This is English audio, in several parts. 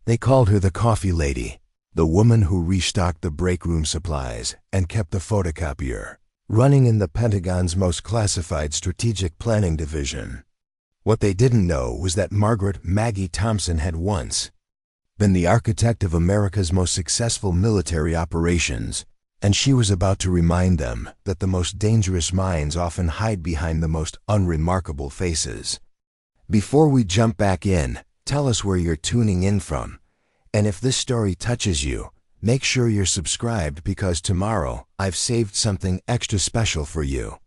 They called her the coffee lady, the woman who restocked the break room supplies and kept the photocopier running in the Pentagon's most classified strategic planning division. What they didn't know was that Margaret Maggie Thompson had once been the architect of America's most successful military operations, and she was about to remind them that the most dangerous minds often hide behind the most unremarkable faces. Before we jump back in, tell us where you're tuning in from, and if this story touches you, make sure you're subscribed because tomorrow I've saved something extra special for you.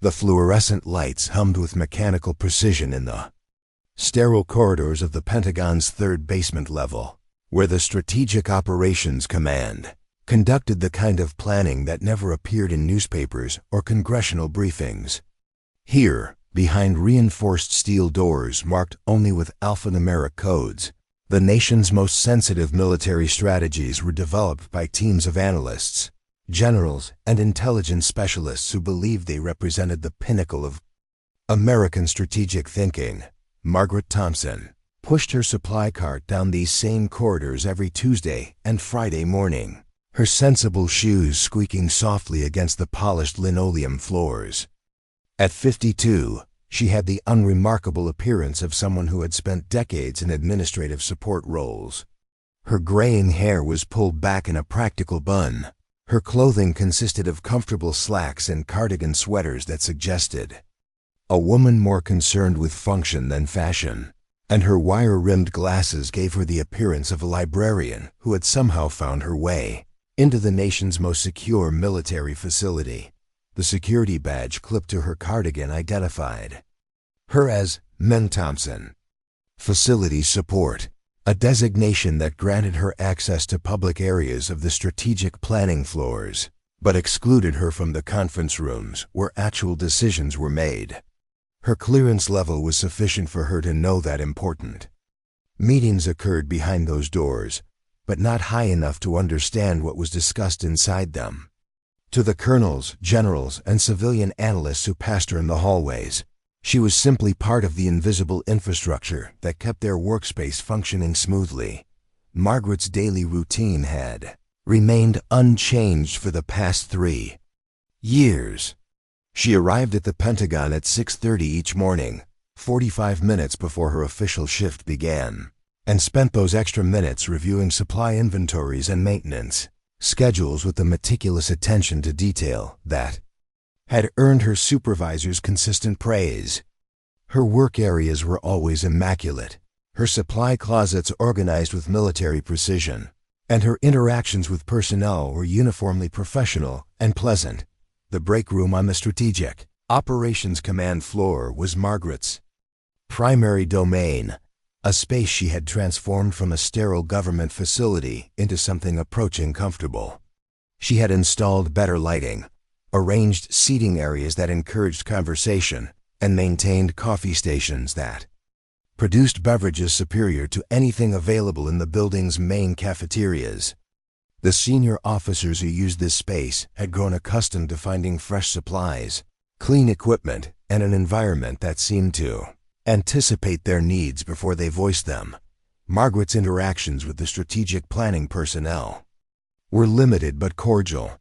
The fluorescent lights hummed with mechanical precision in the sterile corridors of the Pentagon's third basement level, where the Strategic Operations Command conducted the kind of planning that never appeared in newspapers or congressional briefings. Here, behind reinforced steel doors marked only with alphanumeric codes, the nation's most sensitive military strategies were developed by teams of analysts, generals, and intelligence specialists who believed they represented the pinnacle of American strategic thinking. Margaret Thompson pushed her supply cart down these same corridors every Tuesday and Friday morning, her sensible shoes squeaking softly against the polished linoleum floors. At 52, she had the unremarkable appearance of someone who had spent decades in administrative support roles. Her graying hair was pulled back in a practical bun. Her clothing consisted of comfortable slacks and cardigan sweaters that suggested a woman more concerned with function than fashion, and her wire-rimmed glasses gave her the appearance of a librarian who had somehow found her way into the nation's most secure military facility. The security badge clipped to her cardigan identified her as Men Thompson, Facility Support, a designation that granted her access to public areas of the strategic planning floors, but excluded her from the conference rooms where actual decisions were made. Her clearance level was sufficient for her to know that important meetings occurred behind those doors, but not high enough to understand what was discussed inside them. To the colonels, generals, and civilian analysts who passed her in the hallways, she was simply part of the invisible infrastructure that kept their workspace functioning smoothly. Margaret's daily routine had remained unchanged for the past 3 years. She arrived at the Pentagon at 6:30 each morning, 45 minutes before her official shift began, and spent those extra minutes reviewing supply inventories and maintenance schedules with the meticulous attention to detail that had earned her supervisor's consistent praise. Her work areas were always immaculate, her supply closets organized with military precision, and her interactions with personnel were uniformly professional and pleasant. The break room on the Strategic Operations Command floor was Margaret's primary domain, a space she had transformed from a sterile government facility into something approaching comfortable. She had installed better lighting, arranged seating areas that encouraged conversation, and maintained coffee stations that produced beverages superior to anything available in the building's main cafeterias. The senior officers who used this space had grown accustomed to finding fresh supplies, clean equipment, and an environment that seemed to anticipate their needs before they voiced them. Margaret's interactions with the strategic planning personnel were limited but cordial.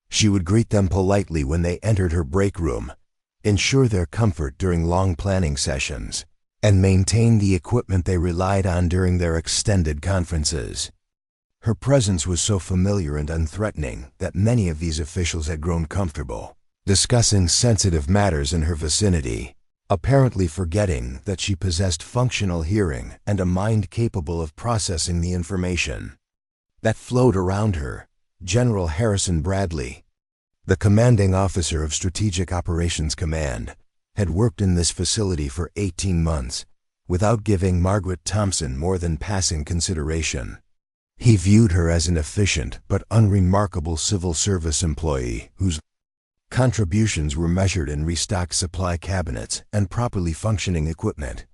She would greet them politely when they entered her break room, ensure their comfort during long planning sessions, and maintain the equipment they relied on during their extended conferences. Her presence was so familiar and unthreatening that many of these officials had grown comfortable discussing sensitive matters in her vicinity, apparently forgetting that she possessed functional hearing and a mind capable of processing the information that flowed around her. General Harrison Bradley, the commanding officer of Strategic Operations Command, had worked in this facility for 18 months without giving Margaret Thompson more than passing consideration. He viewed her as an efficient but unremarkable civil service employee whose contributions were measured in restocked supply cabinets and properly functioning equipment.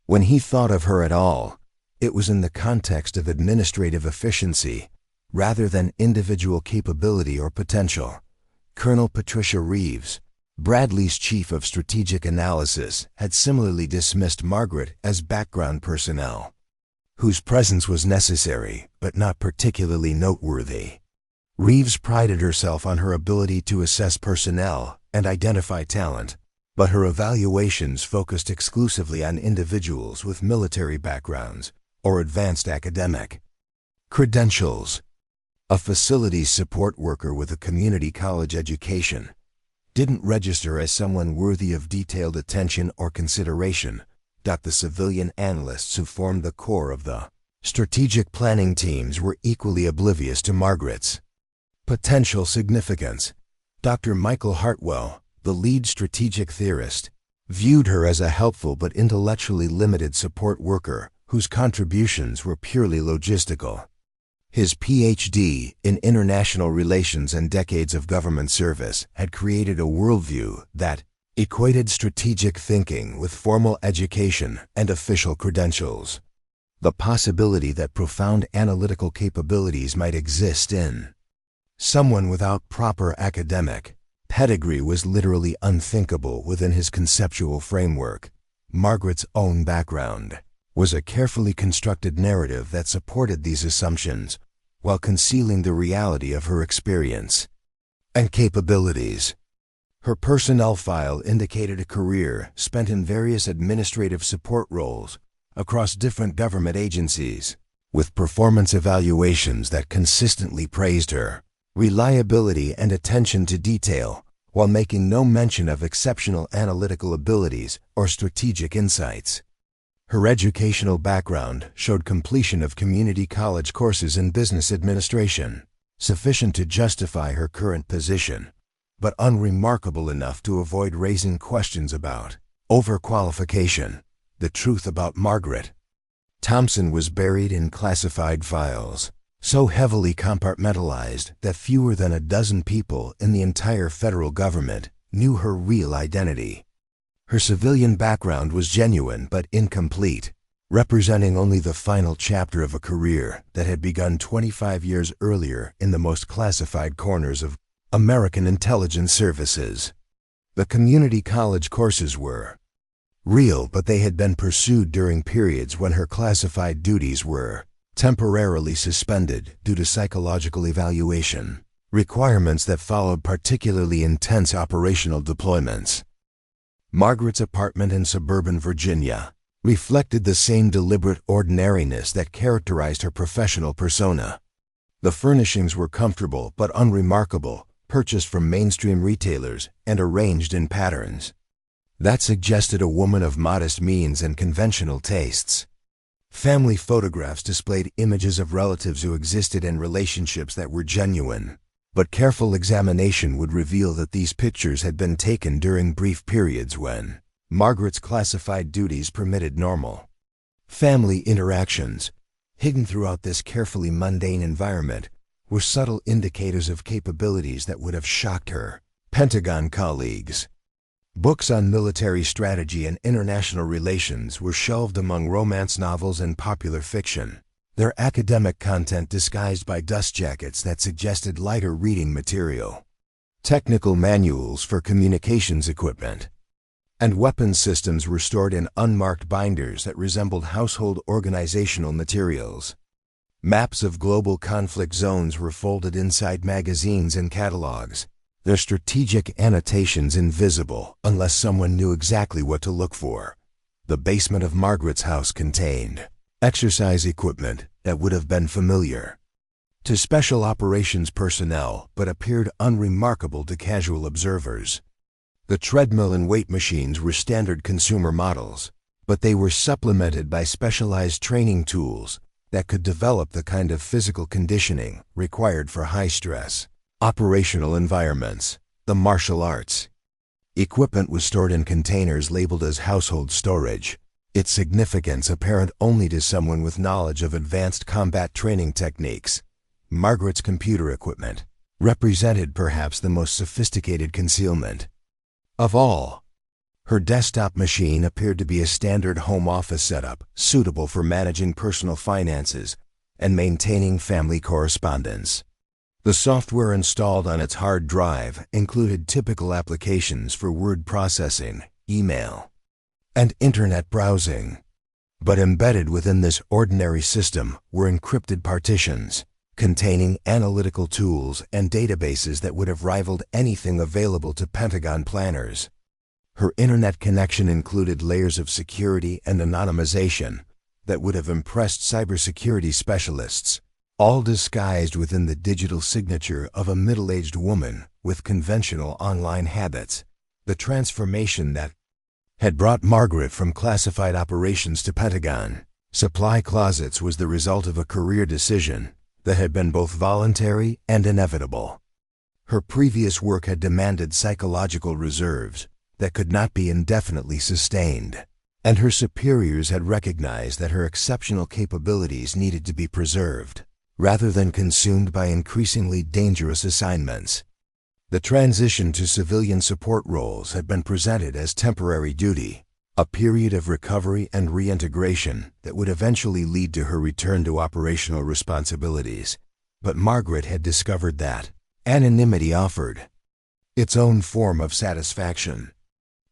When he thought of her at all, it was in the context of administrative efficiency rather than individual capability or potential. Colonel Patricia Reeves, Bradley's chief of strategic analysis, had similarly dismissed Margaret as background personnel. whose presence was necessary but not particularly noteworthy. Reeves prided herself on her ability to assess personnel and identify talent, but her evaluations focused exclusively on individuals with military backgrounds or advanced academic credentials. A facilities support worker with a community college education didn't register as someone worthy of detailed attention or consideration. The civilian analysts who formed the core of the strategic planning teams were equally oblivious to Margaret's potential significance. Dr. Michael Hartwell, the lead strategic theorist, viewed her as a helpful but intellectually limited support worker whose contributions were purely logistical. His Ph.D. in international relations and decades of government service had created a worldview that equated strategic thinking with formal education and official credentials. The possibility that profound analytical capabilities might exist in someone without proper academic pedigree was literally unthinkable within his conceptual framework. Margaret's own background was a carefully constructed narrative that supported these assumptions while concealing the reality of her experience and capabilities. Her personnel file indicated a career spent in various administrative support roles across different government agencies, with performance evaluations that consistently praised her reliability and attention to detail, while making no mention of exceptional analytical abilities or strategic insights. Her educational background showed completion of community college courses in business administration, sufficient to justify her current position, but unremarkable enough to avoid raising questions about overqualification. The truth about Margaret Thompson was buried in classified files, so heavily compartmentalized that fewer than a dozen people in the entire federal government knew her real identity. Her civilian background was genuine but incomplete, representing only the final chapter of a career that had begun 25 years earlier in the most classified corners of American intelligence services. The community college courses were real, but they had been pursued during periods when her classified duties were temporarily suspended due to psychological evaluation requirements that followed particularly intense operational deployments. Margaret's apartment in suburban Virginia reflected the same deliberate ordinariness that characterized her professional persona. The furnishings were comfortable but unremarkable, purchased from mainstream retailers and arranged in patterns that suggested a woman of modest means and conventional tastes. Family photographs displayed images of relatives who existed in relationships that were genuine, but careful examination would reveal that these pictures had been taken during brief periods when Margaret's classified duties permitted normal family interactions. Hidden throughout this carefully mundane environment were subtle indicators of capabilities that would have shocked her Pentagon colleagues. Books on military strategy and international relations were shelved among romance novels and popular fiction, their academic content disguised by dust jackets that suggested lighter reading material. Technical manuals for communications equipment and weapons systems were stored in unmarked binders that resembled household organizational materials. Maps of global conflict zones were folded inside magazines and catalogs, their strategic annotations invisible unless someone knew exactly what to look for. The basement of Margaret's house contained exercise equipment that would have been familiar to special operations personnel but appeared unremarkable to casual observers. The treadmill and weight machines were standard consumer models, but they were supplemented by specialized training tools that could develop the kind of physical conditioning required for high-stress operational environments. The martial arts equipment was stored in containers labeled as household storage, its significance apparent only to someone with knowledge of advanced combat training techniques. Margaret's computer equipment represented perhaps the most sophisticated concealment of all. Her desktop machine appeared to be a standard home office setup, suitable for managing personal finances and maintaining family correspondence. The software installed on its hard drive included typical applications for word processing, email, and internet browsing. But embedded within this ordinary system were encrypted partitions, containing analytical tools and databases that would have rivaled anything available to Pentagon planners. Her internet connection included layers of security and anonymization that would have impressed cybersecurity specialists, all disguised within the digital signature of a middle-aged woman with conventional online habits. The transformation that had brought Margaret from classified operations to Pentagon supply closets was the result of a career decision that had been both voluntary and inevitable. Her previous work had demanded psychological reserves that could not be indefinitely sustained, and her superiors had recognized that her exceptional capabilities needed to be preserved, rather than consumed by increasingly dangerous assignments. The transition to civilian support roles had been presented as temporary duty, a period of recovery and reintegration that would eventually lead to her return to operational responsibilities. But Margaret had discovered that anonymity offered its own form of satisfaction.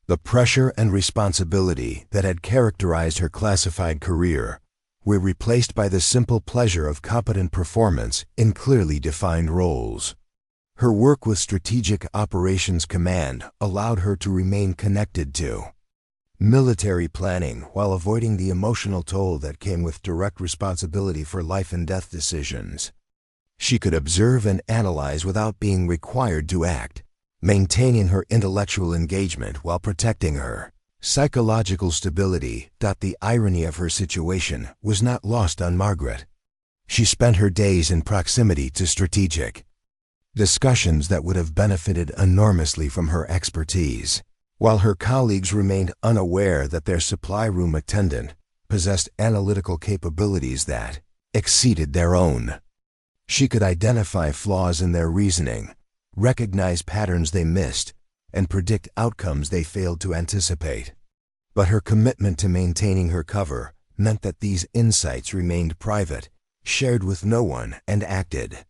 The pressure and responsibility that had characterized her classified career were replaced by the simple pleasure of competent performance in clearly defined roles. Her work with Strategic Operations Command allowed her to remain connected to military planning while avoiding the emotional toll that came with direct responsibility for life and death decisions. She could observe and analyze without being required to act, maintaining her intellectual engagement while protecting her psychological stability. The irony of her situation was not lost on Margaret. She spent her days in proximity to strategic discussions that would have benefited enormously from her expertise, while her colleagues remained unaware that their supply room attendant possessed analytical capabilities that exceeded their own. She could identify flaws in their reasoning, recognize patterns they missed, and predict outcomes they failed to anticipate. But her commitment to maintaining her cover meant that these insights remained private, shared with no one, and acted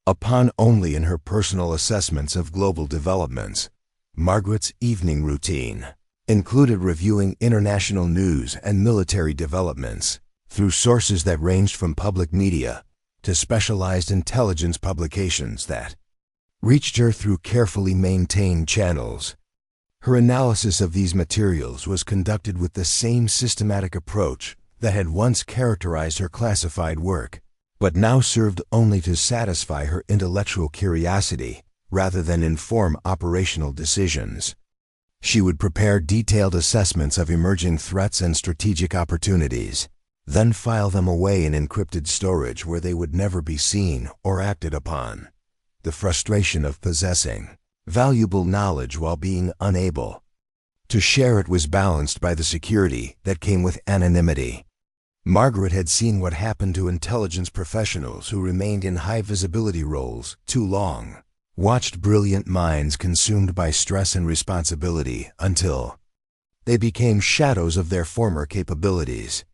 upon only in her personal assessments of global developments. Margaret's evening routine included reviewing international news and military developments through sources that ranged from public media to specialized intelligence publications that reached her through carefully maintained channels. Her analysis of these materials was conducted with the same systematic approach that had once characterized her classified work, but now served only to satisfy her intellectual curiosity rather than inform operational decisions. She would prepare detailed assessments of emerging threats and strategic opportunities, then file them away in encrypted storage where they would never be seen or acted upon. The frustration of possessing valuable knowledge while being unable to share it was balanced by the security that came with anonymity. Margaret had seen what happened to intelligence professionals who remained in high-visibility roles too long, watched brilliant minds consumed by stress and responsibility until they became shadows of their former capabilities.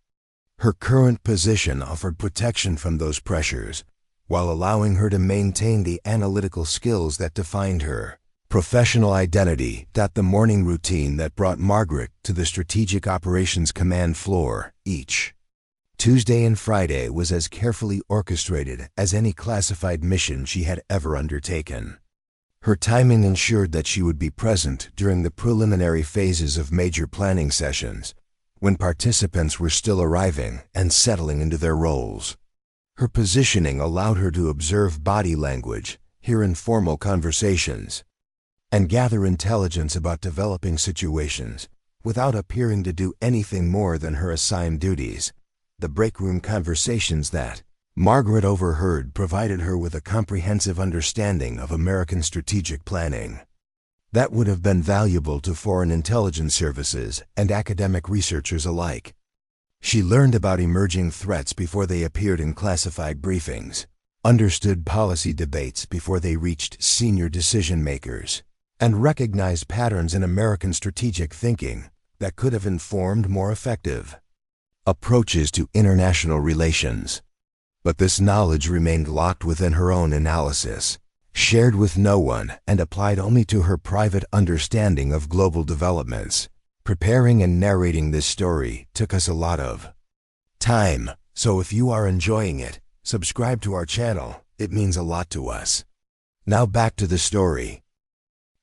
Her current position offered protection from those pressures, while allowing her to maintain the analytical skills that defined her professional identity. The morning routine that brought Margaret to the Strategic Operations Command floor each Tuesday and Friday was as carefully orchestrated as any classified mission she had ever undertaken. Her timing ensured that she would be present during the preliminary phases of major planning sessions, when participants were still arriving and settling into their roles. Her positioning allowed her to observe body language, hear informal conversations, and gather intelligence about developing situations without appearing to do anything more than her assigned duties. The break-room conversations that Margaret overheard provided her with a comprehensive understanding of American strategic planning that would have been valuable to foreign intelligence services and academic researchers alike. She learned about emerging threats before they appeared in classified briefings, understood policy debates before they reached senior decision-makers, and recognized patterns in American strategic thinking that could have informed more effective approaches to international relations. But this knowledge remained locked within her own analysis, shared with no one, and applied only to her private understanding of global developments. Preparing and narrating this story took us a lot of time. So if you are enjoying it, subscribe to our channel. It means a lot to us. Now back to the story.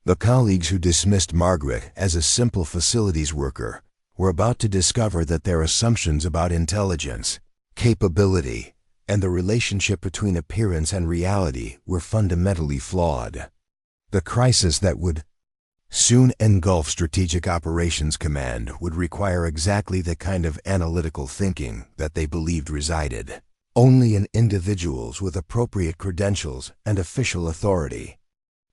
The colleagues who dismissed Margaret as a simple facilities worker were about to discover that their assumptions about intelligence, capability, and the relationship between appearance and reality were fundamentally flawed. The crisis that would soon engulf Strategic Operations Command would require exactly the kind of analytical thinking that they believed resided only in individuals with appropriate credentials and official authority.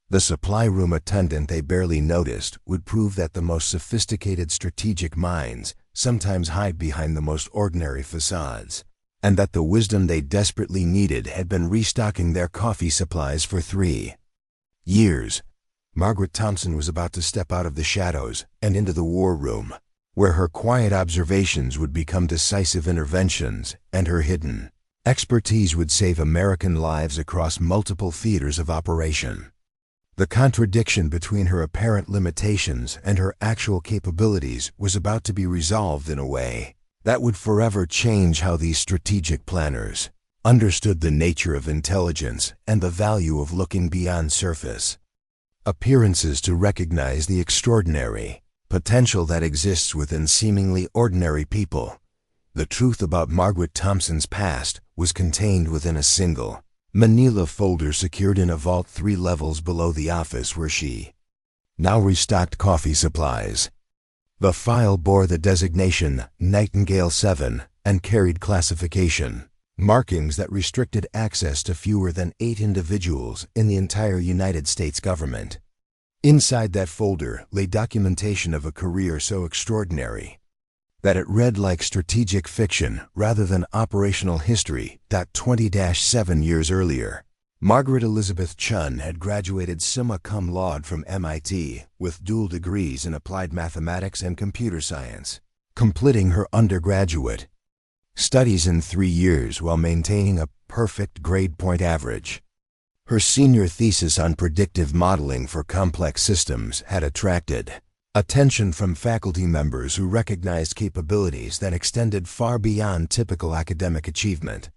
The supply room attendant they barely noticed would prove that the most sophisticated strategic minds sometimes hide behind the most ordinary facades, and that the wisdom they desperately needed had been restocking their coffee supplies for 3 years. Margaret Thompson was about to step out of the shadows and into the war room, where her quiet observations would become decisive interventions and her hidden expertise would save American lives across multiple theaters of operation. The contradiction between her apparent limitations and her actual capabilities was about to be resolved in a way that would forever change how these strategic planners understood the nature of intelligence and the value of looking beyond surface appearances to recognize the extraordinary potential that exists within seemingly ordinary people. The truth about Margaret Thompson's past was contained within a single manila folder secured in a vault 3 levels below the office where she now restocked coffee supplies. The file bore the designation Nightingale 7 and carried classification markings that restricted access to fewer than 8 individuals in the entire United States government. Inside that folder lay documentation of a career so extraordinary that it read like strategic fiction rather than operational history. 20-7 years earlier, Margaret Elizabeth Chun had graduated summa cum laude from MIT with dual degrees in applied mathematics and computer science, completing her undergraduate studies in 3 years while maintaining a perfect grade point average. Her senior thesis on predictive modeling for complex systems had attracted attention from faculty members who recognized capabilities that extended far beyond typical academic achievement.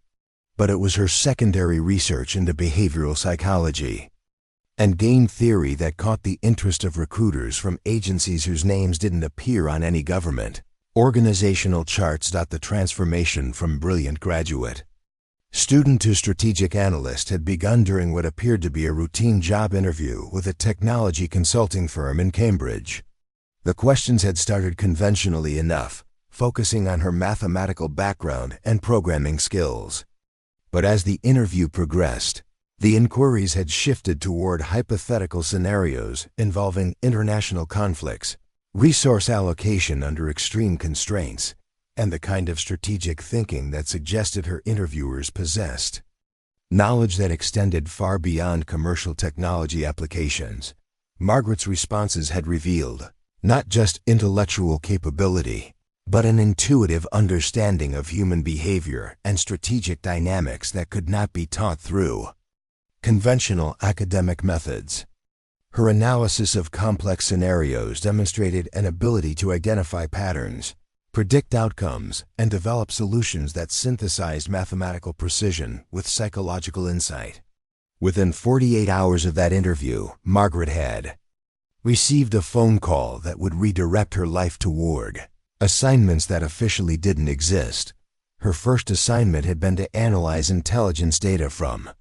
But it was her secondary research into behavioral psychology and game theory that caught the interest of recruiters from agencies whose names didn't appear on any government organizational charts. The transformation from brilliant graduate student to strategic analyst had begun during what appeared to be a routine job interview with a technology consulting firm in Cambridge. The questions had started conventionally enough, focusing on her mathematical background and programming skills. But as the interview progressed, the inquiries had shifted toward hypothetical scenarios involving international conflicts, resource allocation under extreme constraints, and the kind of strategic thinking that suggested her interviewers possessed knowledge that extended far beyond commercial technology applications. Margaret's responses had revealed not just intellectual capability, but an intuitive understanding of human behavior and strategic dynamics that could not be taught through conventional academic methods. Her analysis of complex scenarios demonstrated an ability to identify patterns, predict outcomes, and develop solutions that synthesized mathematical precision with psychological insight. Within 48 hours of that interview, Margaret had received a phone call that would redirect her life toward assignments that officially didn't exist. Her first assignment had been to analyze intelligence data from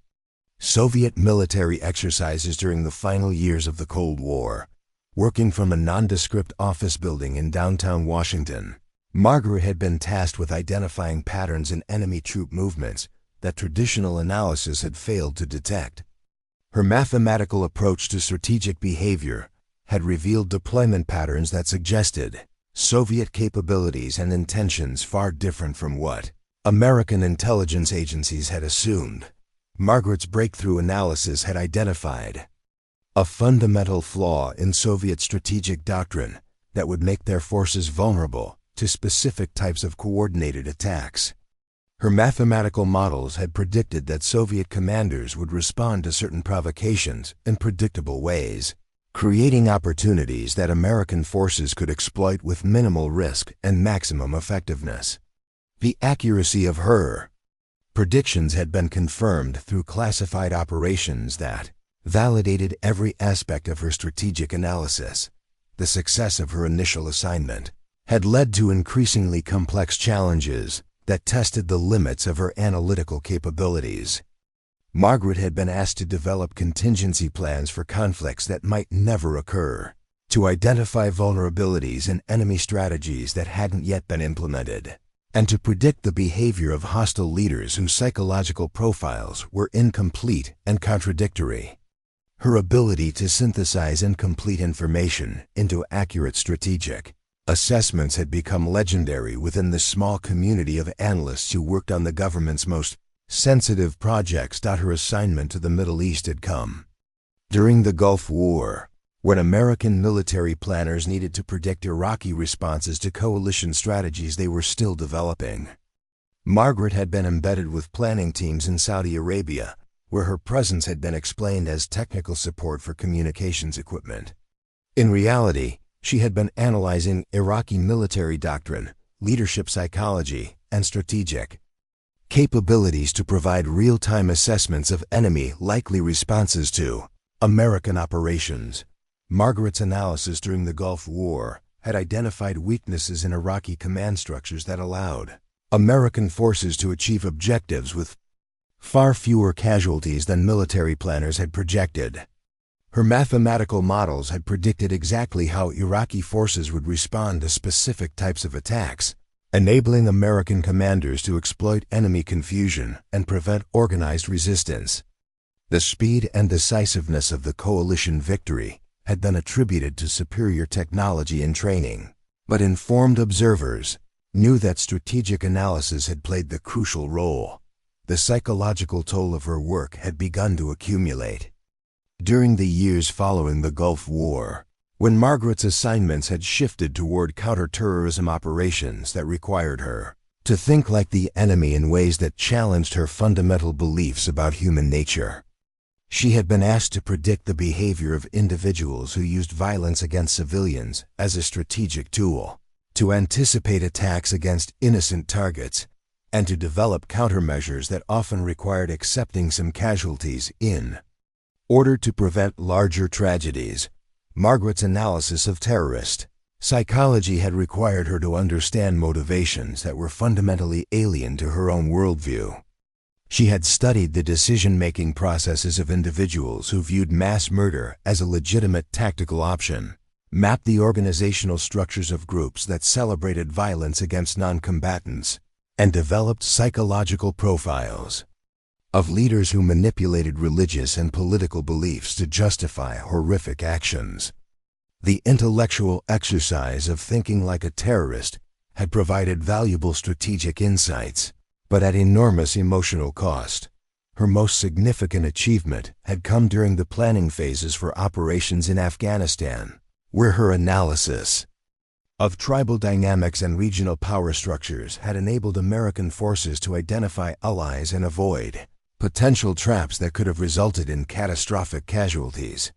Soviet military exercises during the final years of the Cold War. Working from a nondescript office building in downtown Washington, Margaret had been tasked with identifying patterns in enemy troop movements that traditional analysis had failed to detect. Her mathematical approach to strategic behavior had revealed deployment patterns that suggested Soviet capabilities and intentions far different from what American intelligence agencies had assumed. Margaret's breakthrough analysis had identified a fundamental flaw in Soviet strategic doctrine that would make their forces vulnerable to specific types of coordinated attacks. Her mathematical models had predicted that Soviet commanders would respond to certain provocations in predictable ways, creating opportunities that American forces could exploit with minimal risk and maximum effectiveness. The accuracy of her predictions had been confirmed through classified operations that validated every aspect of her strategic analysis. The success of her initial assignment had led to increasingly complex challenges that tested the limits of her analytical capabilities. Margaret had been asked to develop contingency plans for conflicts that might never occur, to identify vulnerabilities in enemy strategies that hadn't yet been implemented, and to predict the behavior of hostile leaders whose psychological profiles were incomplete and contradictory. Her ability to synthesize incomplete information into accurate strategic assessments had become legendary within the small community of analysts who worked on the government's most sensitive projects. Her assignment to the Middle East had come during the Gulf War, when American military planners needed to predict Iraqi responses to coalition strategies they were still developing. Margaret had been embedded with planning teams in Saudi Arabia, where her presence had been explained as technical support for communications equipment. In reality, she had been analyzing Iraqi military doctrine, leadership psychology, and strategic capabilities to provide real-time assessments of enemy likely responses to American operations. Margaret's analysis during the Gulf War had identified weaknesses in Iraqi command structures that allowed American forces to achieve objectives with far fewer casualties than military planners had projected. Her mathematical models had predicted exactly how Iraqi forces would respond to specific types of attacks, enabling American commanders to exploit enemy confusion and prevent organized resistance. The speed and decisiveness of the coalition victory had been attributed to superior technology and training, but informed observers knew that strategic analysis had played the crucial role. The psychological toll of her work had begun to accumulate. During the years following the Gulf War, when Margaret's assignments had shifted toward counterterrorism operations that required her to think like the enemy in ways that challenged her fundamental beliefs about human nature, she had been asked to predict the behavior of individuals who used violence against civilians as a strategic tool, to anticipate attacks against innocent targets, and to develop countermeasures that often required accepting some casualties in order to prevent larger tragedies. Margaret's analysis of terrorist psychology had required her to understand motivations that were fundamentally alien to her own worldview. She had studied the decision-making processes of individuals who viewed mass murder as a legitimate tactical option, mapped the organizational structures of groups that celebrated violence against non-combatants, and developed psychological profiles of leaders who manipulated religious and political beliefs to justify horrific actions. The intellectual exercise of thinking like a terrorist had provided valuable strategic insights, but at enormous emotional cost. Her most significant achievement had come during the planning phases for operations in Afghanistan, where her analysis of tribal dynamics and regional power structures had enabled American forces to identify allies and avoid potential traps that could have resulted in catastrophic casualties.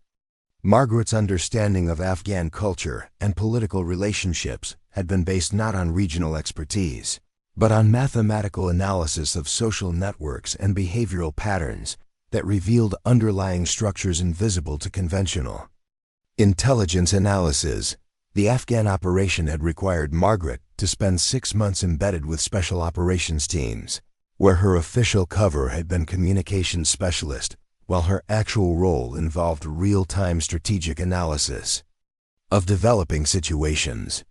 Margaret's understanding of Afghan culture and political relationships had been based not on regional expertise, but on mathematical analysis of social networks and behavioral patterns that revealed underlying structures invisible to conventional intelligence analysis. The Afghan operation had required Margaret to spend 6 months embedded with special operations teams, where her official cover had been communications specialist, while her actual role involved real-time strategic analysis of developing situations.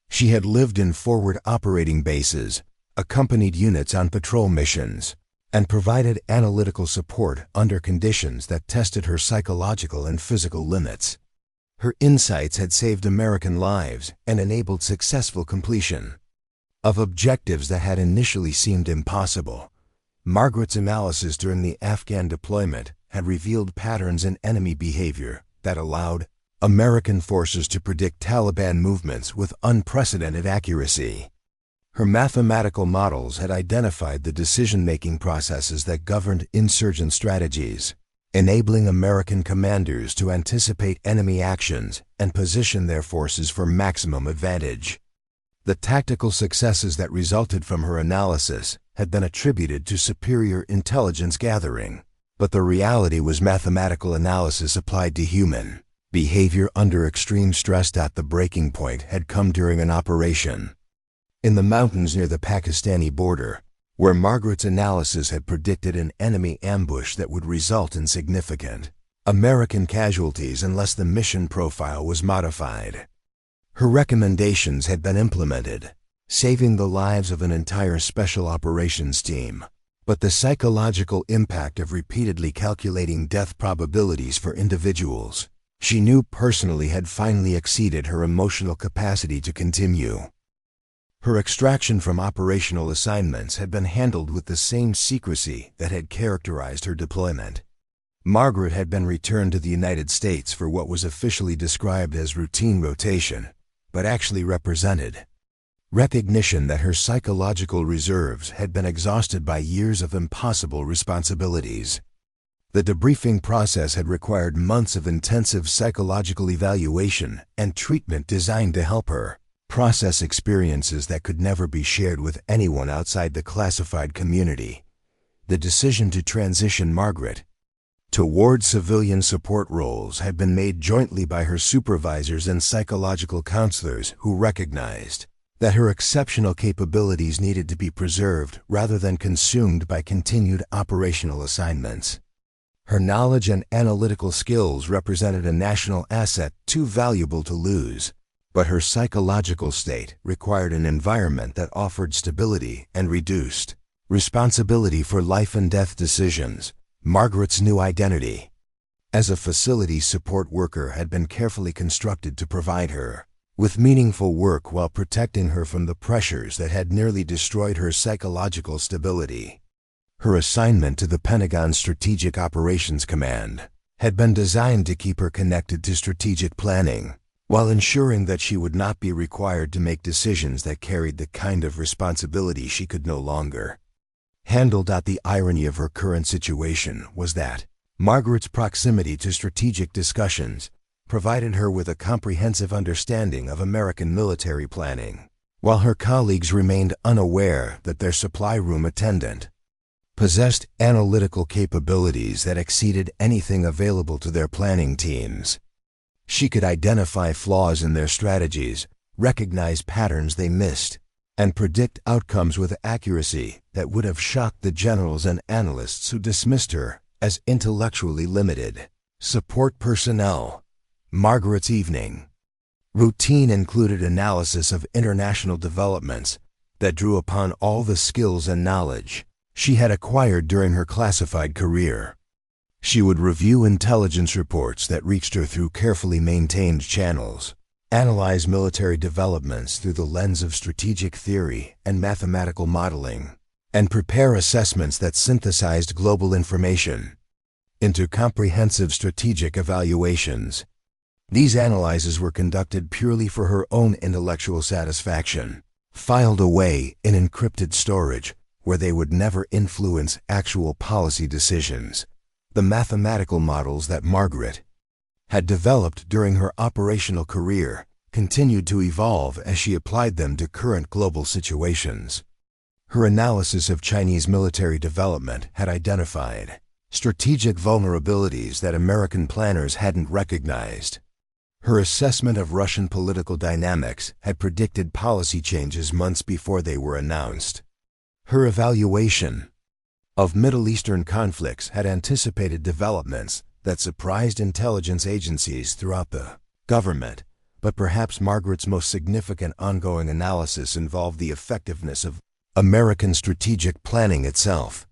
She had lived in forward operating bases, accompanied units on patrol missions, and provided analytical support under conditions that tested her psychological and physical limits. Her insights had saved American lives and enabled successful completion of objectives that had initially seemed impossible. Margaret's analysis during the Afghan deployment had revealed patterns in enemy behavior that allowed American forces to predict Taliban movements with unprecedented accuracy. Her mathematical models had identified the decision-making processes that governed insurgent strategies, enabling American commanders to anticipate enemy actions and position their forces for maximum advantage. The tactical successes that resulted from her analysis had been attributed to superior intelligence gathering, but the reality was mathematical analysis applied to human behavior under extreme stress. The breaking point had come during an operation in the mountains near the Pakistani border, where Margaret's analysis had predicted an enemy ambush that would result in significant American casualties unless the mission profile was modified. Her recommendations had been implemented, saving the lives of an entire special operations team. But the psychological impact of repeatedly calculating death probabilities for individuals she knew personally had finally exceeded her emotional capacity to continue. Her extraction from operational assignments had been handled with the same secrecy that had characterized her deployment. Margaret had been returned to the United States for what was officially described as routine rotation, but actually represented recognition that her psychological reserves had been exhausted by years of impossible responsibilities. The debriefing process had required months of intensive psychological evaluation and treatment designed to help her process experiences that could never be shared with anyone outside the classified community. The decision to transition Margaret toward civilian support roles had been made jointly by her supervisors and psychological counselors, who recognized that her exceptional capabilities needed to be preserved rather than consumed by continued operational assignments. Her knowledge and analytical skills represented a national asset too valuable to lose, but her psychological state required an environment that offered stability and reduced responsibility for life and death decisions. Margaret's new identity as a facility support worker had been carefully constructed to provide her with meaningful work while protecting her from the pressures that had nearly destroyed her psychological stability. Her assignment to the Pentagon's Strategic Operations Command had been designed to keep her connected to strategic planning, while ensuring that she would not be required to make decisions that carried the kind of responsibility she could no longer handle. The irony of her current situation was that Margaret's proximity to strategic discussions provided her with a comprehensive understanding of American military planning, while her colleagues remained unaware that their supply room attendant possessed analytical capabilities that exceeded anything available to their planning teams. She could identify flaws in their strategies, recognize patterns they missed, and predict outcomes with accuracy that would have shocked the generals and analysts who dismissed her as intellectually limited. Support personnel. Margaret's evening routine included analysis of international developments that drew upon all the skills and knowledge she had acquired during her classified career. She would review intelligence reports that reached her through carefully maintained channels, analyze military developments through the lens of strategic theory and mathematical modeling, and prepare assessments that synthesized global information into comprehensive strategic evaluations. These analyses were conducted purely for her own intellectual satisfaction, filed away in encrypted storage where they would never influence actual policy decisions. The mathematical models that Margaret had developed during her operational career continued to evolve as she applied them to current global situations. Her analysis of Chinese military development had identified strategic vulnerabilities that American planners hadn't recognized. Her assessment of Russian political dynamics had predicted policy changes months before they were announced. Her evaluation of Middle Eastern conflicts had anticipated developments that surprised intelligence agencies throughout the government, but perhaps Margaret's most significant ongoing analysis involved the effectiveness of American strategic planning itself.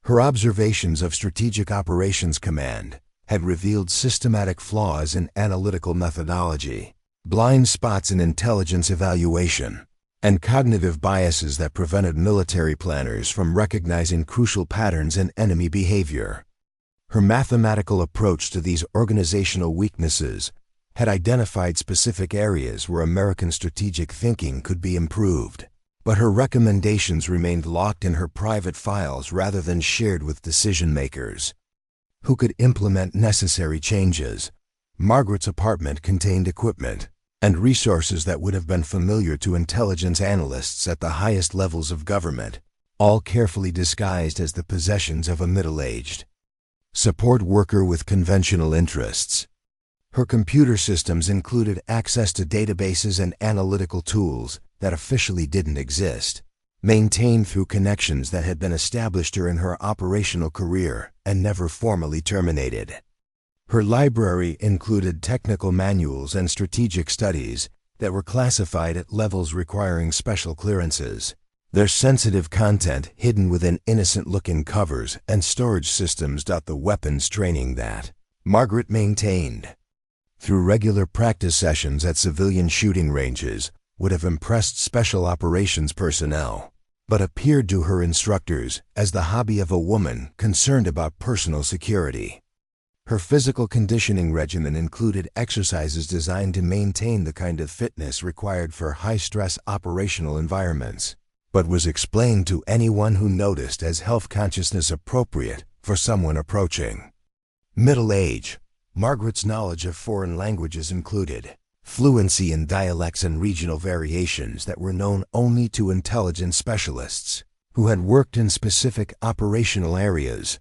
Her observations of Strategic Operations Command had revealed systematic flaws in analytical methodology, blind spots in intelligence evaluation, and cognitive biases that prevented military planners from recognizing crucial patterns in enemy behavior. Her mathematical approach to these organizational weaknesses had identified specific areas where American strategic thinking could be improved, but her recommendations remained locked in her private files rather than shared with decision-makers who could implement necessary changes. Margaret's apartment contained equipment and resources that would have been familiar to intelligence analysts at the highest levels of government, all carefully disguised as the possessions of a middle-aged support worker with conventional interests. Her computer systems included access to databases and analytical tools that officially didn't exist, maintained through connections that had been established during her operational career and never formally terminated. Her library included technical manuals and strategic studies that were classified at levels requiring special clearances, their sensitive content hidden within innocent-looking covers and storage systems. The weapons training that Margaret maintained through regular practice sessions at civilian shooting ranges would have impressed special operations personnel, but appeared to her instructors as the hobby of a woman concerned about personal security. Her physical conditioning regimen included exercises designed to maintain the kind of fitness required for high-stress operational environments, but was explained to anyone who noticed as health consciousness appropriate for someone approaching middle age. Margaret's knowledge of foreign languages included fluency in dialects and regional variations that were known only to intelligence specialists who had worked in specific operational areas.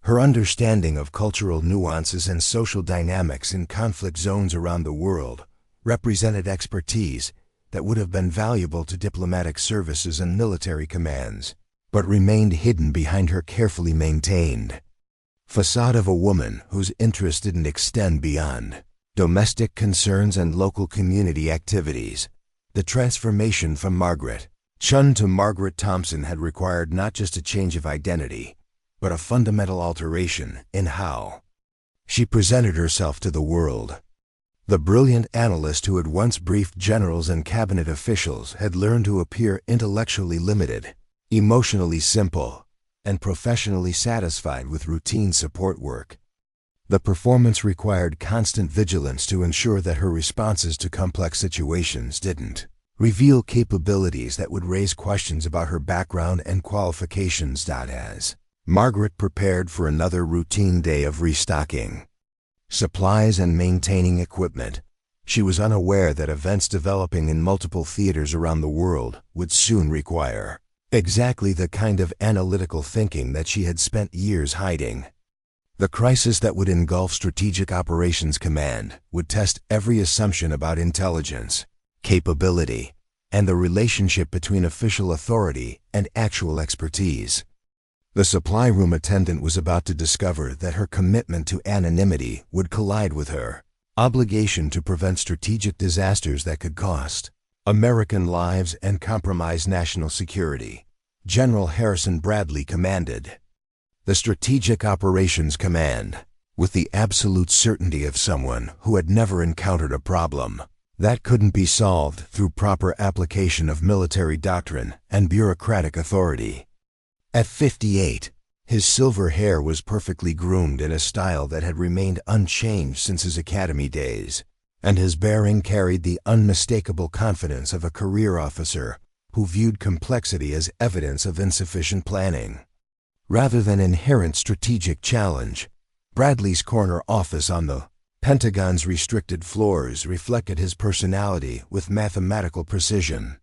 Her understanding of cultural nuances and social dynamics in conflict zones around the world represented expertise that would have been valuable to diplomatic services and military commands, but remained hidden behind her carefully maintained facade of a woman whose interests didn't extend beyond domestic concerns and local community activities. The transformation from Margaret Chun to Margaret Thompson had required not just a change of identity, but a fundamental alteration in how she presented herself to the world. The brilliant analyst who had once briefed generals and cabinet officials had learned to appear intellectually limited, emotionally simple, and professionally satisfied with routine support work. The performance required constant vigilance to ensure that her responses to complex situations didn't reveal capabilities that would raise questions about her background and qualifications. As Margaret prepared for another routine day of restocking supplies and maintaining equipment, she was unaware that events developing in multiple theaters around the world would soon require exactly the kind of analytical thinking that she had spent years hiding. The crisis that would engulf Strategic Operations Command would test every assumption about intelligence, capability, and the relationship between official authority and actual expertise. The supply room attendant was about to discover that her commitment to anonymity would collide with her obligation to prevent strategic disasters that could cost American lives and compromise national security. General Harrison Bradley commanded the Strategic Operations Command with the absolute certainty of someone who had never encountered a problem that couldn't be solved through proper application of military doctrine and bureaucratic authority. At 58, his silver hair was perfectly groomed in a style that had remained unchanged since his academy days, and his bearing carried the unmistakable confidence of a career officer who viewed complexity as evidence of insufficient planning rather than inherent strategic challenge. Bradley's corner office on the Pentagon's restricted floors reflected his personality with mathematical precision.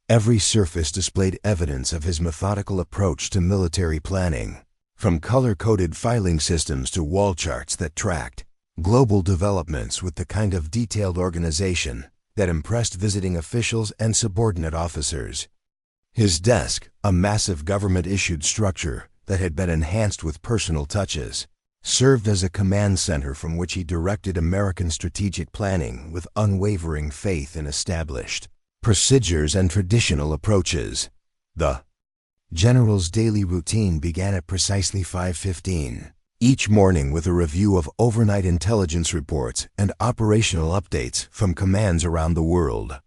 Every surface displayed evidence of his methodical approach to military planning, from color-coded filing systems to wall charts that tracked global developments with the kind of detailed organization that impressed visiting officials and subordinate officers. His desk, a massive government-issued structure that had been enhanced with personal touches, served as a command center from which he directed American strategic planning with unwavering faith in established procedures and traditional approaches. The general's daily routine began at precisely 5:15 each morning with a review of overnight intelligence reports and operational updates from commands around the world.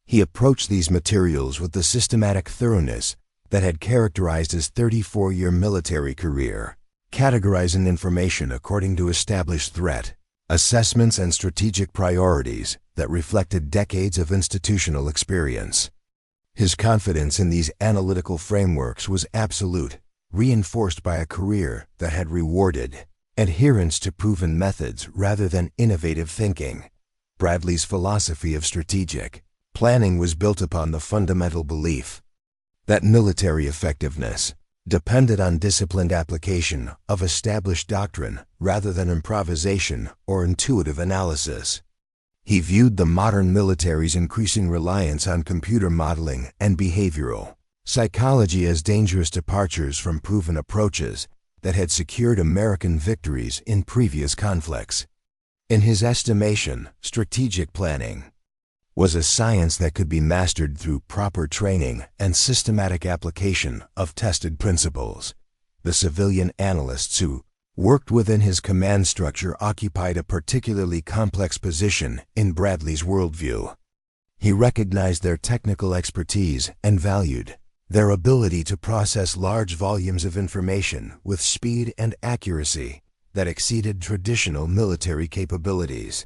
He approached these materials with the systematic thoroughness that had characterized his 34-year military career, categorizing information according to established threat assessments and strategic priorities that reflected decades of institutional experience. His confidence in these analytical frameworks was absolute, reinforced by a career that had rewarded adherence to proven methods rather than innovative thinking. Bradley's philosophy of strategic planning was built upon the fundamental belief that military effectiveness depended on disciplined application of established doctrine rather than improvisation or intuitive analysis. He viewed the modern military's increasing reliance on computer modeling and behavioral psychology as dangerous departures from proven approaches that had secured American victories in previous conflicts. In his estimation, strategic planning was a science that could be mastered through proper training and systematic application of tested principles. The civilian analysts who worked within his command structure occupied a particularly complex position in Bradley's worldview. He recognized their technical expertise and valued their ability to process large volumes of information with speed and accuracy that exceeded traditional military capabilities.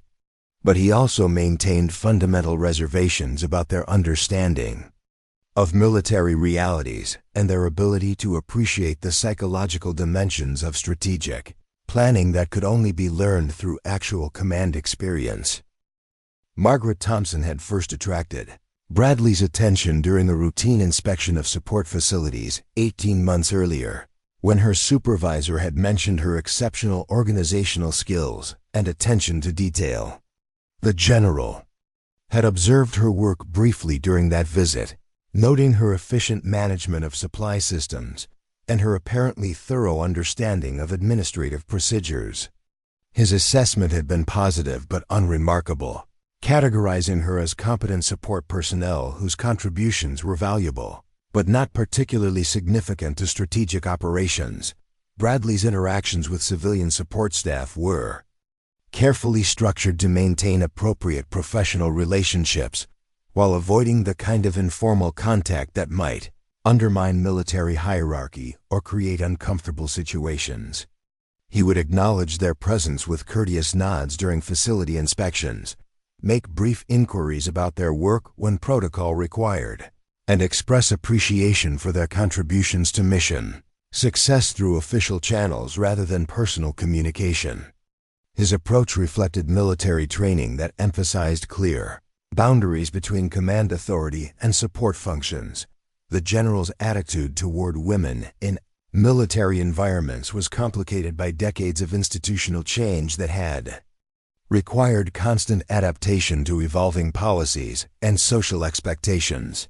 But he also maintained fundamental reservations about their understanding of military realities and their ability to appreciate the psychological dimensions of strategic planning that could only be learned through actual command experience. Margaret Thompson had first attracted Bradley's attention during a routine inspection of support facilities 18 months earlier, when her supervisor had mentioned her exceptional organizational skills and attention to detail. The general had observed her work briefly during that visit, noting her efficient management of supply systems and her apparently thorough understanding of administrative procedures. His assessment had been positive but unremarkable, categorizing her as competent support personnel whose contributions were valuable, but not particularly significant to strategic operations. Bradley's interactions with civilian support staff were carefully structured to maintain appropriate professional relationships while avoiding the kind of informal contact that might undermine military hierarchy or create uncomfortable situations. He would acknowledge their presence with courteous nods during facility inspections, make brief inquiries about their work when protocol required, and express appreciation for their contributions to mission success through official channels rather than personal communication. His approach reflected military training that emphasized clear boundaries between command authority and support functions. The general's attitude toward women in military environments was complicated by decades of institutional change that had required constant adaptation to evolving policies and social expectations.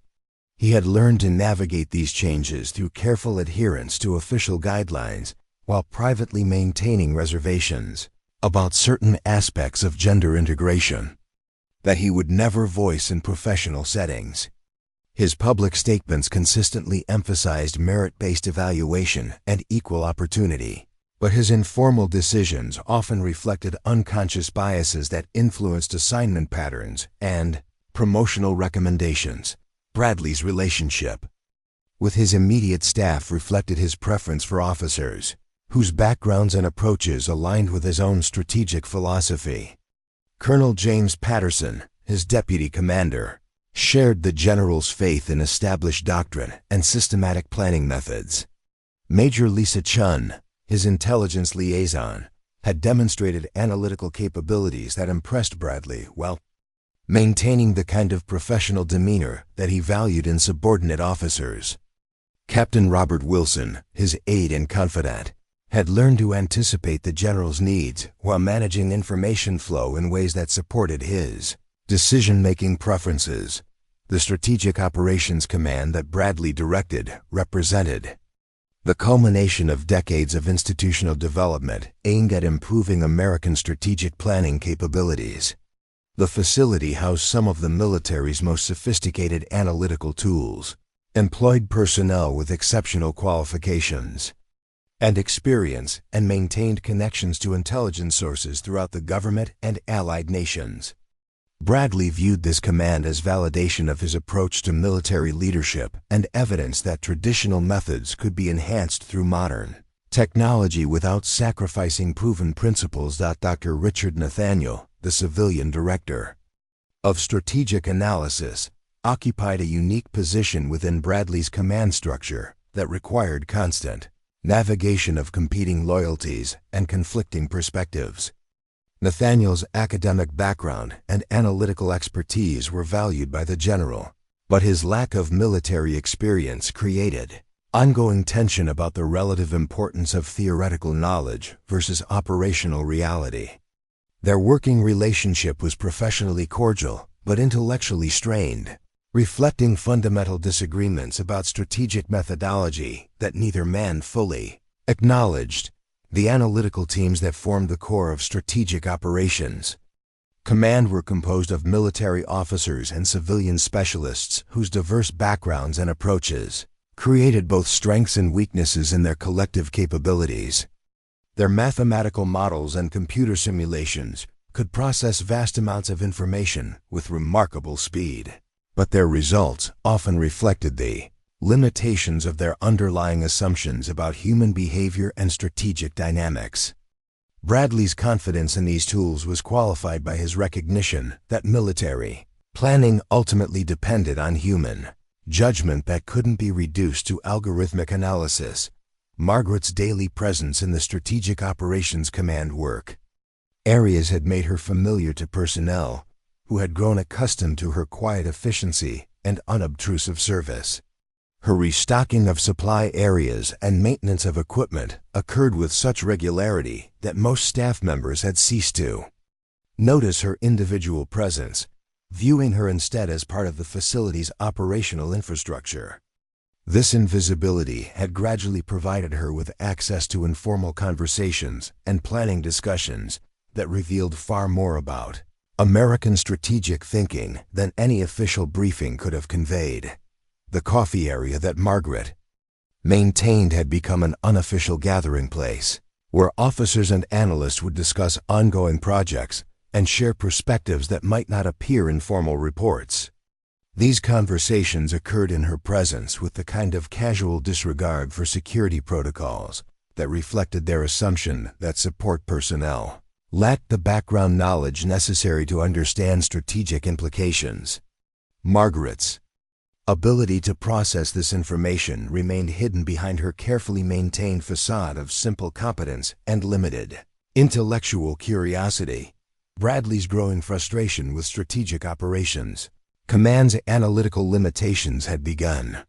He had learned to navigate these changes through careful adherence to official guidelines while privately maintaining reservations about certain aspects of gender integration that he would never voice in professional settings. His public statements consistently emphasized merit-based evaluation and equal opportunity, but his informal decisions often reflected unconscious biases that influenced assignment patterns and promotional recommendations. Bradley's relationship with his immediate staff reflected his preference for officers whose backgrounds and approaches aligned with his own strategic philosophy. Colonel James Patterson, his deputy commander, shared the general's faith in established doctrine and systematic planning methods. Major Lisa Chun, his intelligence liaison, had demonstrated analytical capabilities that impressed Bradley while maintaining the kind of professional demeanor that he valued in subordinate officers. Captain Robert Wilson, his aide and confidant, had learned to anticipate the general's needs while managing information flow in ways that supported his decision-making preferences. The Strategic Operations Command that Bradley directed represented the culmination of decades of institutional development aimed at improving American strategic planning capabilities. The facility housed some of the military's most sophisticated analytical tools, employed personnel with exceptional qualifications and experience, and maintained connections to intelligence sources throughout the government and allied nations. Bradley viewed this command as validation of his approach to military leadership and evidence that traditional methods could be enhanced through modern technology without sacrificing proven principles. Dr. Richard Nathaniel, the civilian director of strategic analysis, occupied a unique position within Bradley's command structure that required constant navigation of competing loyalties and conflicting perspectives. Nathaniel's academic background and analytical expertise were valued by the general, but his lack of military experience created ongoing tension about the relative importance of theoretical knowledge versus operational reality. Their working relationship was professionally cordial, but intellectually strained, reflecting fundamental disagreements about strategic methodology that neither man fully acknowledged. The analytical teams that formed the core of strategic operations command were composed of military officers and civilian specialists whose diverse backgrounds and approaches created both strengths and weaknesses in their collective capabilities. Their mathematical models and computer simulations could process vast amounts of information with remarkable speed, but their results often reflected the limitations of their underlying assumptions about human behavior and strategic dynamics. Bradley's confidence in these tools was qualified by his recognition that military planning ultimately depended on human judgment that couldn't be reduced to algorithmic analysis. Margaret's daily presence in the Strategic Operations Command work areas had made her familiar to personnel who had grown accustomed to her quiet efficiency and unobtrusive service. Her restocking of supply areas and maintenance of equipment occurred with such regularity that most staff members had ceased to notice her individual presence, viewing her instead as part of the facility's operational infrastructure. This invisibility had gradually provided her with access to informal conversations and planning discussions that revealed far more about American strategic thinking than any official briefing could have conveyed. The coffee area that Margaret maintained had become an unofficial gathering place, where officers and analysts would discuss ongoing projects and share perspectives that might not appear in formal reports. These conversations occurred in her presence with the kind of casual disregard for security protocols that reflected their assumption that support personnel lacked the background knowledge necessary to understand strategic implications. Margaret's ability to process this information remained hidden behind her carefully maintained facade of simple competence and limited intellectual curiosity. Bradley's growing frustration with strategic operations command's analytical limitations had begun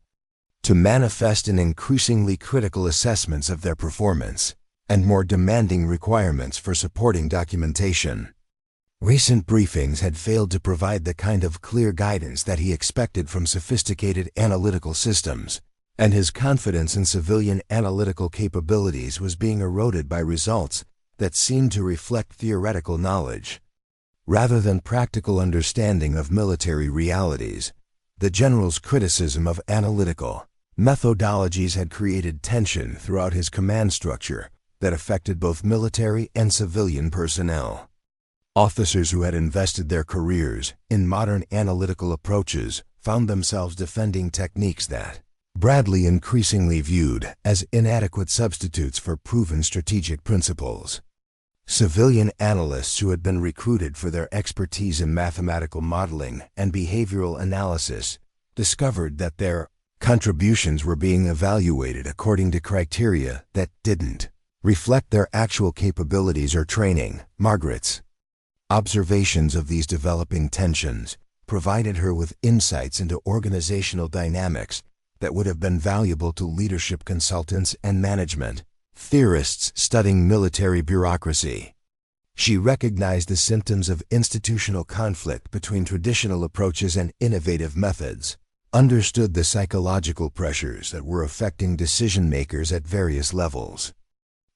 to manifest in increasingly critical assessments of their performance and more demanding requirements for supporting documentation. Recent briefings had failed to provide the kind of clear guidance that he expected from sophisticated analytical systems, and his confidence in civilian analytical capabilities was being eroded by results that seemed to reflect theoretical knowledge rather than practical understanding of military realities. The general's criticism of analytical methodologies had created tension throughout his command structure that affected both military and civilian personnel. Officers who had invested their careers in modern analytical approaches found themselves defending techniques that Bradley increasingly viewed as inadequate substitutes for proven strategic principles. Civilian analysts who had been recruited for their expertise in mathematical modeling and behavioral analysis discovered that their contributions were being evaluated according to criteria that didn't reflect their actual capabilities or training. Margaret's observations of these developing tensions provided her with insights into organizational dynamics that would have been valuable to leadership consultants and management theorists studying military bureaucracy. She recognized the symptoms of institutional conflict between traditional approaches and innovative methods, understood the psychological pressures that were affecting decision-makers at various levels,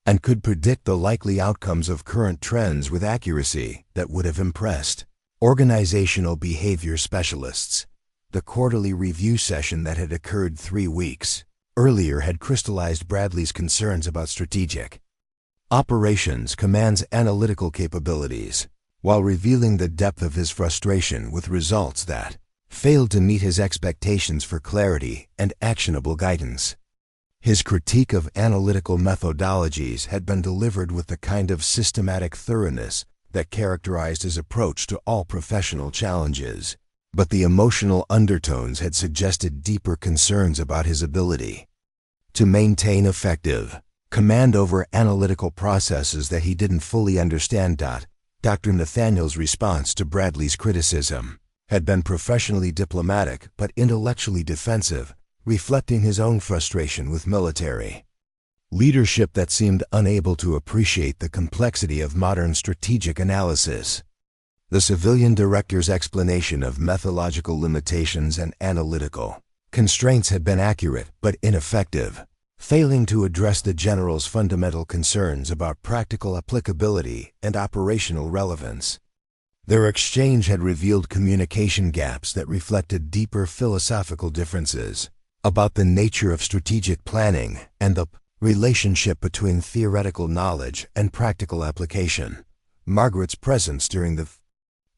and could predict the likely outcomes of current trends with accuracy that would have impressed organizational behavior specialists. The quarterly review session that had occurred 3 weeks earlier had crystallized Bradley's concerns about strategic operations command's analytical capabilities, while revealing the depth of his frustration with results that failed to meet his expectations for clarity and actionable guidance. His critique of analytical methodologies had been delivered with the kind of systematic thoroughness that characterized his approach to all professional challenges, but the emotional undertones had suggested deeper concerns about his ability to maintain effective command over analytical processes that he didn't fully understand. Dr. Nathaniel's response to Bradley's criticism had been professionally diplomatic but intellectually defensive, reflecting his own frustration with military leadership that seemed unable to appreciate the complexity of modern strategic analysis. The civilian director's explanation of methodological limitations and analytical constraints had been accurate but ineffective, failing to address the general's fundamental concerns about practical applicability and operational relevance. Their exchange had revealed communication gaps that reflected deeper philosophical differences about the nature of strategic planning and the relationship between theoretical knowledge and practical application. Margaret's presence during the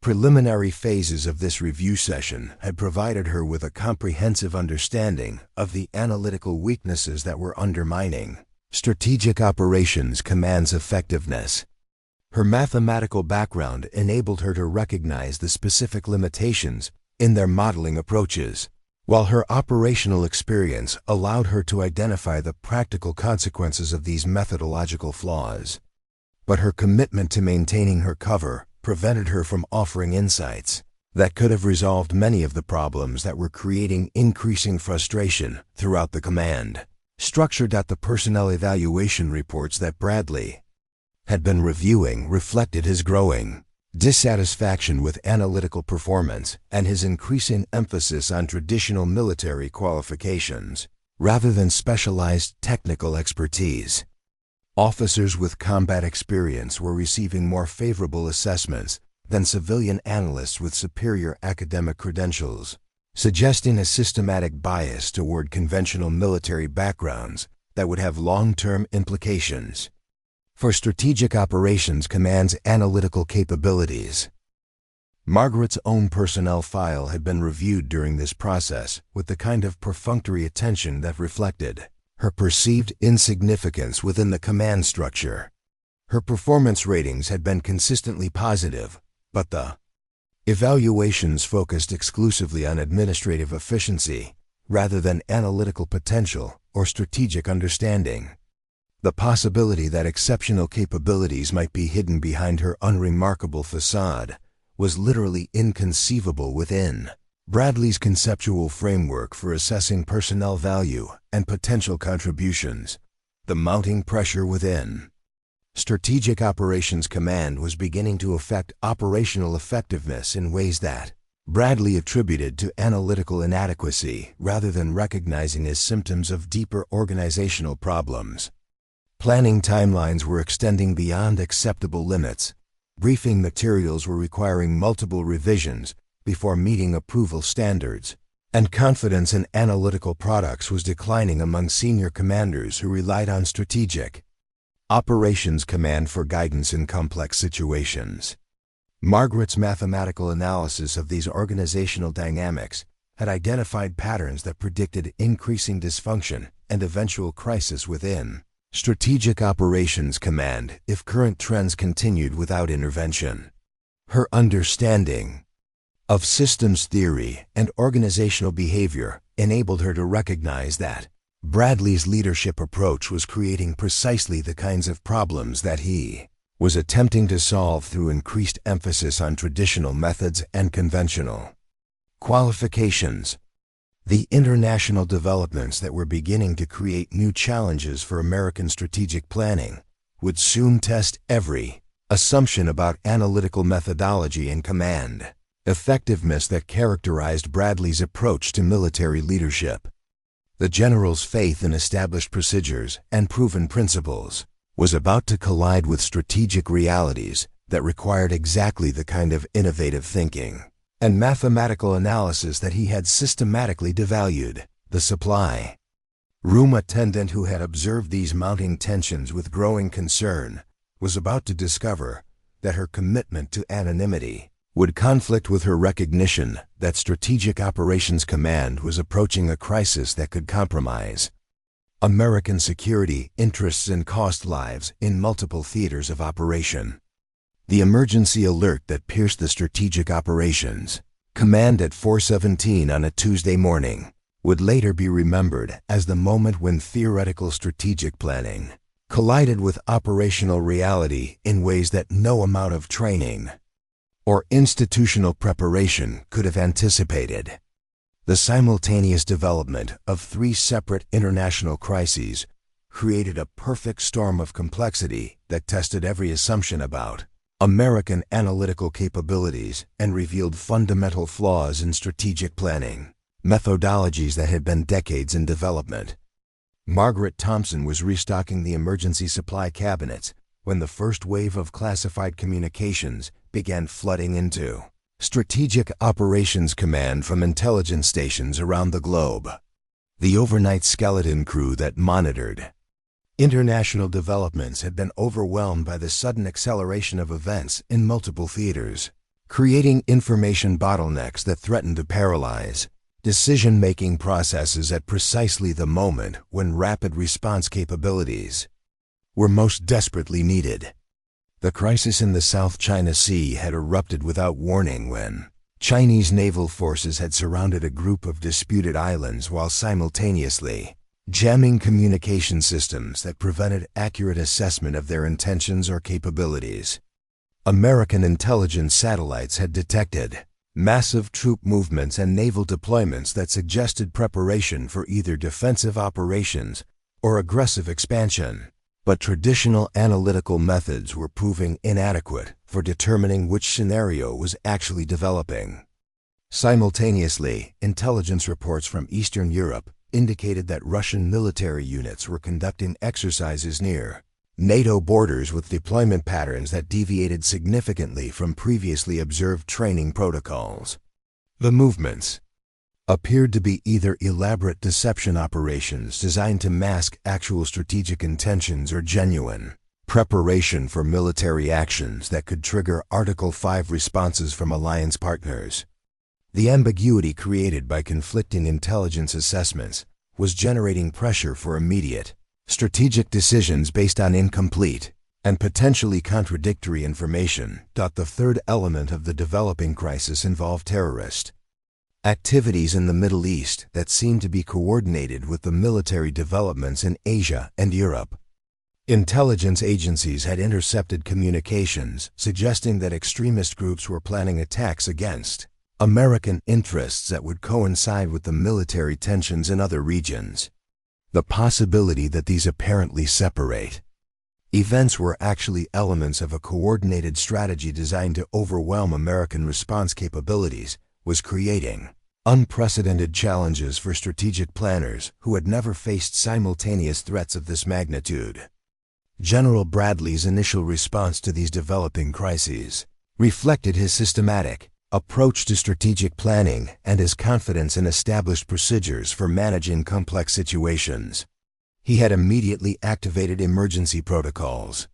preliminary phases of this review session had provided her with a comprehensive understanding of the analytical weaknesses that were undermining Strategic Operations Command's effectiveness. Her mathematical background enabled her to recognize the specific limitations in their modeling approaches, while her operational experience allowed her to identify the practical consequences of these methodological flaws. But her commitment to maintaining her cover prevented her from offering insights that could have resolved many of the problems that were creating increasing frustration throughout the command. Structured at the personnel evaluation reports that Bradley had been reviewing reflected his growing dissatisfaction with analytical performance and his increasing emphasis on traditional military qualifications rather than specialized technical expertise. Officers with combat experience were receiving more favorable assessments than civilian analysts with superior academic credentials, suggesting a systematic bias toward conventional military backgrounds that would have long-term implications for Strategic Operations Command's analytical capabilities. Margaret's own personnel file had been reviewed during this process with the kind of perfunctory attention that reflected her perceived insignificance within the command structure. Her performance ratings had been consistently positive, but the evaluations focused exclusively on administrative efficiency rather than analytical potential or strategic understanding. The possibility that exceptional capabilities might be hidden behind her unremarkable facade was literally inconceivable within Bradley's conceptual framework for assessing personnel value and potential contributions. The mounting pressure within Strategic Operations Command was beginning to affect operational effectiveness in ways that Bradley attributed to analytical inadequacy rather than recognizing as symptoms of deeper organizational problems. Planning timelines were extending beyond acceptable limits. Briefing materials were requiring multiple revisions before meeting approval standards, and confidence in analytical products was declining among senior commanders who relied on Strategic Operations Command for guidance in complex situations. Margaret's mathematical analysis of these organizational dynamics had identified patterns that predicted increasing dysfunction and eventual crisis within Strategic Operations Command if current trends continued without intervention. Her understanding of systems theory and organizational behavior enabled her to recognize that Bradley's leadership approach was creating precisely the kinds of problems that he was attempting to solve through increased emphasis on traditional methods and conventional qualifications. The international developments that were beginning to create new challenges for American strategic planning would soon test every assumption about analytical methodology and command effectiveness that characterized Bradley's approach to military leadership. The general's faith in established procedures and proven principles was about to collide with strategic realities that required exactly the kind of innovative thinking and mathematical analysis that he had systematically devalued. The supply room attendant who had observed these mounting tensions with growing concern was about to discover that her commitment to anonymity would conflict with her recognition that Strategic Operations Command was approaching a crisis that could compromise American security interests and cost lives in multiple theaters of operation. The emergency alert that pierced the Strategic Operations Command at 4:17 on a Tuesday morning would later be remembered as the moment when theoretical strategic planning collided with operational reality in ways that no amount of training or institutional preparation could have anticipated. The simultaneous development of three separate international crises created a perfect storm of complexity that tested every assumption about American analytical capabilities and revealed fundamental flaws in strategic planning, methodologies that had been decades in development. Margaret Thompson was restocking the emergency supply cabinets when the first wave of classified communications began flooding into Strategic Operations Command from intelligence stations around the globe. The overnight skeleton crew that monitored international developments had been overwhelmed by the sudden acceleration of events in multiple theaters, creating information bottlenecks that threatened to paralyze decision-making processes at precisely the moment when rapid response capabilities were most desperately needed. The crisis in the South China Sea had erupted without warning when Chinese naval forces had surrounded a group of disputed islands while simultaneously jamming communication systems that prevented accurate assessment of their intentions or capabilities. American intelligence satellites had detected massive troop movements and naval deployments that suggested preparation for either defensive operations or aggressive expansion. But traditional analytical methods were proving inadequate for determining which scenario was actually developing. Simultaneously, intelligence reports from Eastern Europe indicated that Russian military units were conducting exercises near NATO borders with deployment patterns that deviated significantly from previously observed training protocols. The movements appeared to be either elaborate deception operations designed to mask actual strategic intentions or genuine preparation for military actions that could trigger Article 5 responses from alliance partners. The ambiguity created by conflicting intelligence assessments was generating pressure for immediate, strategic decisions based on incomplete and potentially contradictory information. The third element of the developing crisis involved terrorist activities in the Middle East that seemed to be coordinated with the military developments in Asia and Europe. Intelligence agencies had intercepted communications suggesting that extremist groups were planning attacks against American interests that would coincide with the military tensions in other regions. The possibility that these apparently separate events were actually elements of a coordinated strategy designed to overwhelm American response capabilities was creating unprecedented challenges for strategic planners who had never faced simultaneous threats of this magnitude. General Bradley's initial response to these developing crises reflected his systematic approach to strategic planning and his confidence in established procedures for managing complex situations. He had immediately activated emergency protocols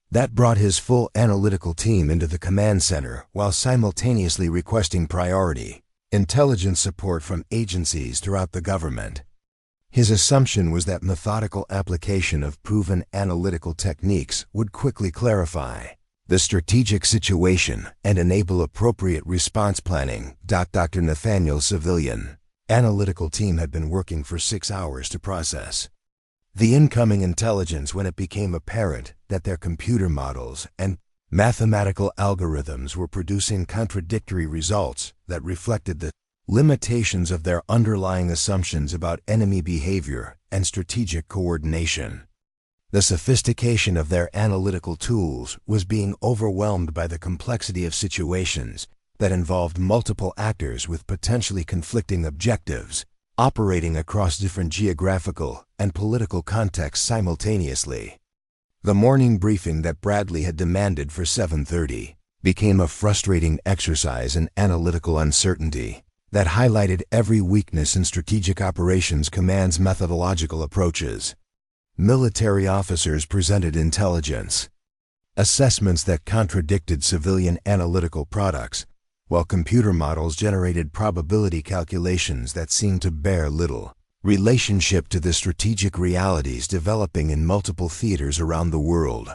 that brought his full analytical team into the command center while simultaneously requesting priority intelligence support from agencies throughout the government. His assumption was that methodical application of proven analytical techniques would quickly clarify the strategic situation and enable appropriate response planning. Dr. Nathaniel's civilian analytical team had been working for 6 hours to process the incoming intelligence when it became apparent that their computer models and mathematical algorithms were producing contradictory results that reflected the limitations of their underlying assumptions about enemy behavior and strategic coordination. The sophistication of their analytical tools was being overwhelmed by the complexity of situations that involved multiple actors with potentially conflicting objectives, operating across different geographical and political contexts simultaneously. The morning briefing that Bradley had demanded for 7:30 became a frustrating exercise in analytical uncertainty that highlighted every weakness in Strategic Operations Command's methodological approaches. Military officers presented intelligence assessments that contradicted civilian analytical products, while computer models generated probability calculations that seemed to bear little relationship to the strategic realities developing in multiple theaters around the world.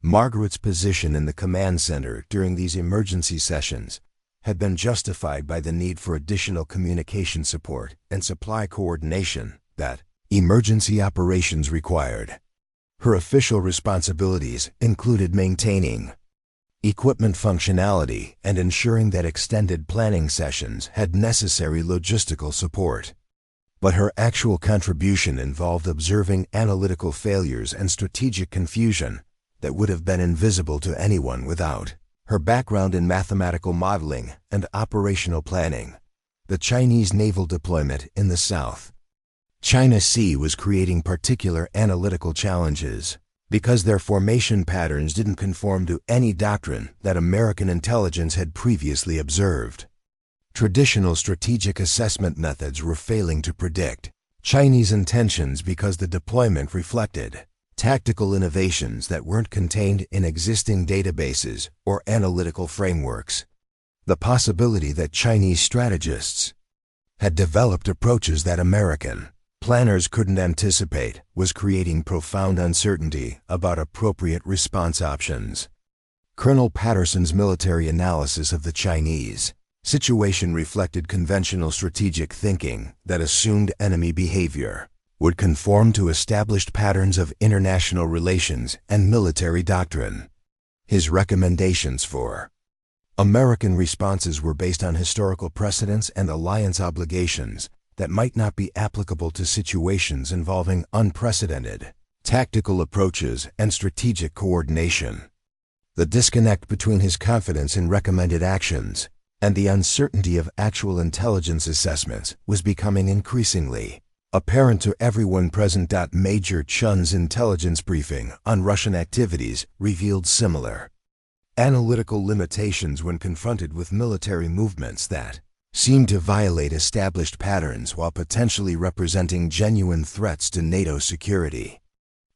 Margaret's position in the command center during these emergency sessions had been justified by the need for additional communication support and supply coordination that emergency operations required. Her official responsibilities included maintaining equipment functionality and ensuring that extended planning sessions had necessary logistical support. But her actual contribution involved observing analytical failures and strategic confusion that would have been invisible to anyone without her background in mathematical modeling and operational planning. The Chinese naval deployment in the South China Sea was creating particular analytical challenges because their formation patterns didn't conform to any doctrine that American intelligence had previously observed. Traditional strategic assessment methods were failing to predict Chinese intentions because the deployment reflected tactical innovations that weren't contained in existing databases or analytical frameworks. The possibility that Chinese strategists had developed approaches that American planners couldn't anticipate was creating profound uncertainty about appropriate response options. Colonel Patterson's military analysis of the Chinese situation reflected conventional strategic thinking that assumed enemy behavior would conform to established patterns of international relations and military doctrine. His recommendations for American responses were based on historical precedents and alliance obligations that might not be applicable to situations involving unprecedented tactical approaches and strategic coordination. The disconnect between his confidence in recommended actions and the uncertainty of actual intelligence assessments was becoming increasingly apparent to everyone present. Major Chun's intelligence briefing on Russian activities revealed similar analytical limitations when confronted with military movements that seemed to violate established patterns while potentially representing genuine threats to NATO security.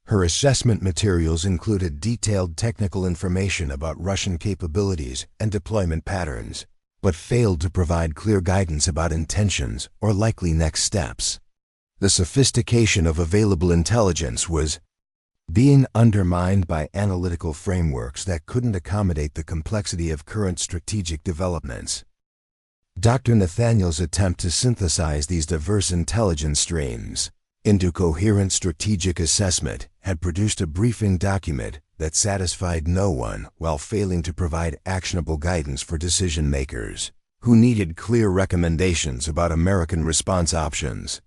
Her assessment materials included detailed technical information about Russian capabilities and deployment patterns, but failed to provide clear guidance about intentions or likely next steps. The sophistication of available intelligence was being undermined by analytical frameworks that couldn't accommodate the complexity of current strategic developments. Dr. Nathaniel's attempt to synthesize these diverse intelligence streams into coherent strategic assessment had produced a briefing document that satisfied no one while failing to provide actionable guidance for decision makers who needed clear recommendations about American response options.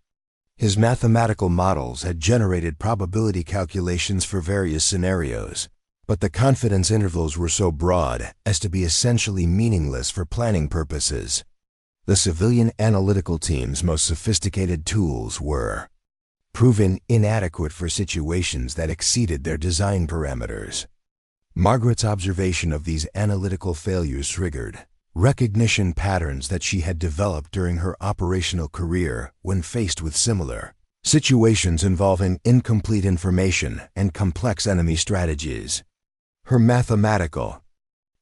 His mathematical models had generated probability calculations for various scenarios, but the confidence intervals were so broad as to be essentially meaningless for planning purposes. The civilian analytical team's most sophisticated tools were proven inadequate for situations that exceeded their design parameters. Margaret's observation of these analytical failures triggered recognition patterns that she had developed during her operational career when faced with similar situations involving incomplete information and complex enemy strategies. Her mathematical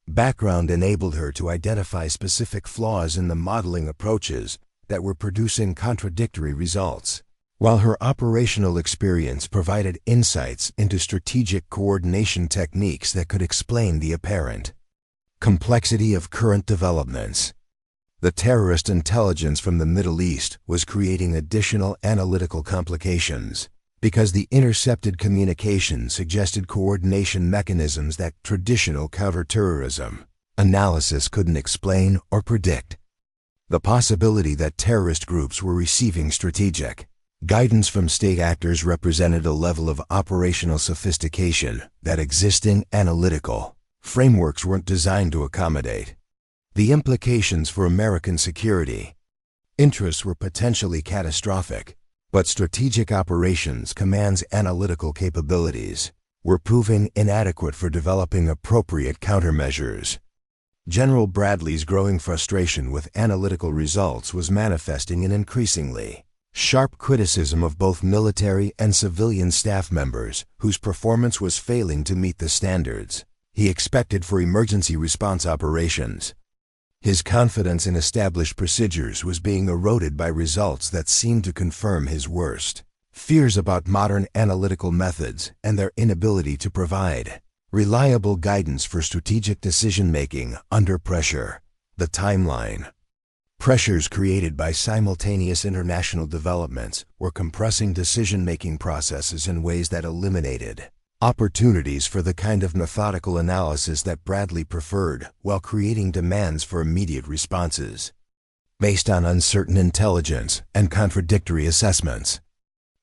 background enabled her to identify specific flaws in the modeling approaches that were producing contradictory results, while her operational experience provided insights into strategic coordination techniques that could explain the apparent complexity of current developments. The terrorist intelligence from the Middle East was creating additional analytical complications because the intercepted communication suggested coordination mechanisms that traditional counterterrorism analysis couldn't explain or predict. The possibility that terrorist groups were receiving strategic guidance from state actors represented a level of operational sophistication that existing analytical frameworks weren't designed to accommodate. The implications for American security interests were potentially catastrophic, but Strategic Operations Command's analytical capabilities were proving inadequate for developing appropriate countermeasures. General Bradley's growing frustration with analytical results was manifesting in increasingly sharp criticism of both military and civilian staff members whose performance was failing to meet the standards he expected for emergency response operations. His confidence in established procedures was being eroded by results that seemed to confirm his worst fears about modern analytical methods and their inability to provide reliable guidance for strategic decision-making under pressure. The timeline pressures created by simultaneous international developments were compressing decision-making processes in ways that eliminated Opportunities for the kind of methodical analysis that Bradley preferred while creating demands for immediate responses based on uncertain intelligence and contradictory assessments.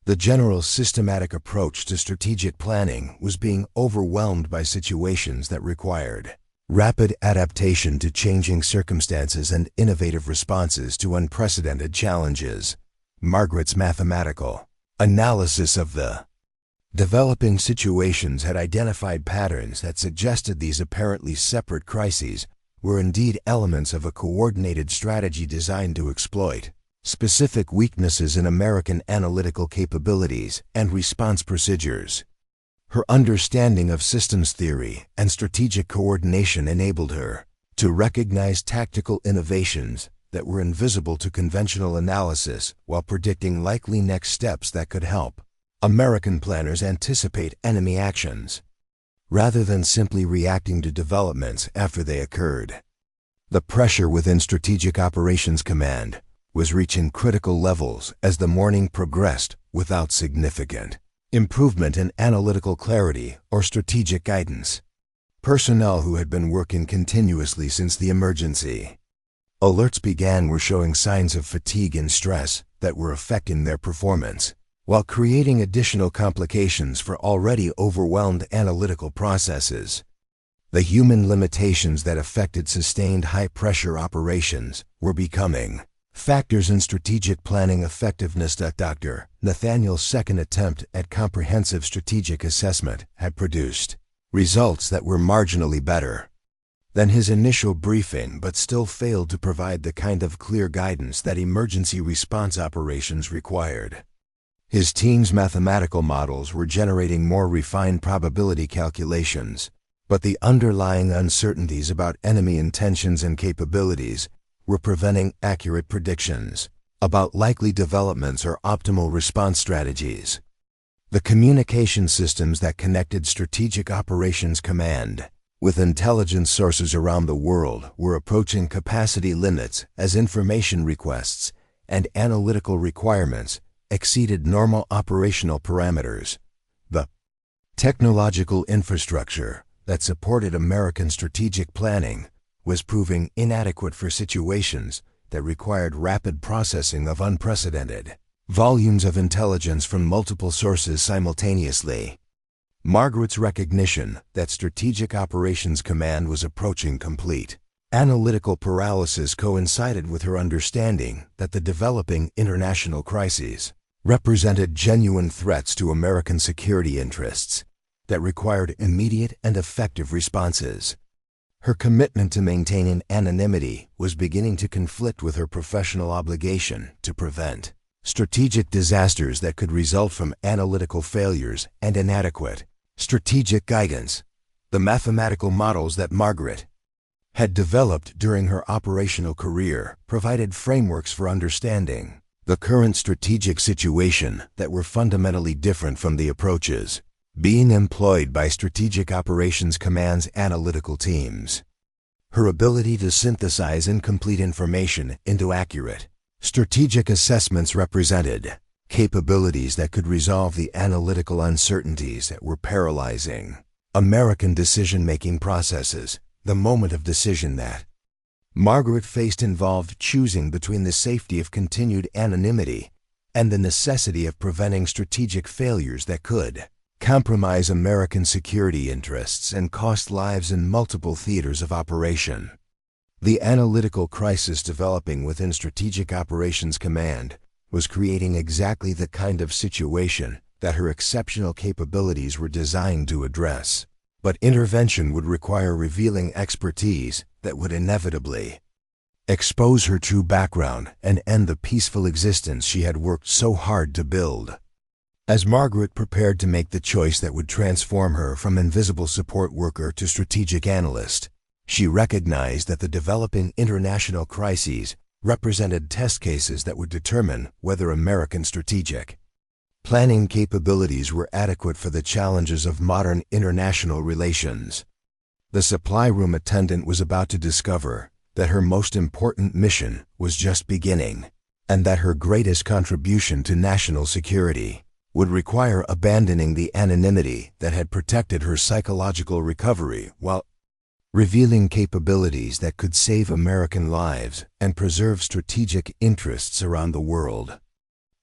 The general systematic approach to strategic planning was being overwhelmed by situations that required rapid adaptation to changing circumstances and innovative responses to unprecedented challenges. Margaret's mathematical analysis of the developing situations had identified patterns that suggested these apparently separate crises were indeed elements of a coordinated strategy designed to exploit specific weaknesses in American analytical capabilities and response procedures. Her understanding of systems theory and strategic coordination enabled her to recognize tactical innovations that were invisible to conventional analysis while predicting likely next steps that could help American planners anticipate enemy actions, rather than simply reacting to developments after they occurred. The pressure within Strategic Operations Command was reaching critical levels as the morning progressed without significant improvement in analytical clarity or strategic guidance. Personnel who had been working continuously since the emergency alerts began were showing signs of fatigue and stress that were affecting their performance, while creating additional complications for already overwhelmed analytical processes. The human limitations that affected sustained high-pressure operations were becoming factors in strategic planning effectiveness. Dr. Nathaniel's second attempt at comprehensive strategic assessment had produced results that were marginally better than his initial briefing, but still failed to provide the kind of clear guidance that emergency response operations required. His team's mathematical models were generating more refined probability calculations, but the underlying uncertainties about enemy intentions and capabilities were preventing accurate predictions about likely developments or optimal response strategies. The communication systems that connected Strategic Operations Command with intelligence sources around the world were approaching capacity limits as information requests and analytical requirements exceeded normal operational parameters. The technological infrastructure that supported American strategic planning was proving inadequate for situations that required rapid processing of unprecedented volumes of intelligence from multiple sources simultaneously. Margaret's recognition that Strategic Operations Command was approaching complete analytical paralysis coincided with her understanding that the developing international crises represented genuine threats to American security interests that required immediate and effective responses. Her commitment to maintaining anonymity was beginning to conflict with her professional obligation to prevent strategic disasters that could result from analytical failures and inadequate strategic guidance. The mathematical models that Margaret had developed during her operational career provided frameworks for understanding the current strategic situation that were fundamentally different from the approaches being employed by Strategic Operations Command's analytical teams. Her ability to synthesize incomplete information into accurate strategic assessments represented capabilities that could resolve the analytical uncertainties that were paralyzing American decision-making processes. The moment of decision that Margaret faced involved choosing between the safety of continued anonymity and the necessity of preventing strategic failures that could compromise American security interests and cost lives in multiple theaters of operation. The analytical crisis developing within Strategic Operations Command was creating exactly the kind of situation that her exceptional capabilities were designed to address. But intervention would require revealing expertise that would inevitably expose her true background and end the peaceful existence she had worked so hard to build. As Margaret prepared to make the choice that would transform her from invisible support worker to strategic analyst, she recognized that the developing international crises represented test cases that would determine whether American strategic planning capabilities were adequate for the challenges of modern international relations. The supply room attendant was about to discover that her most important mission was just beginning, and that her greatest contribution to national security would require abandoning the anonymity that had protected her psychological recovery while revealing capabilities that could save American lives and preserve strategic interests around the world.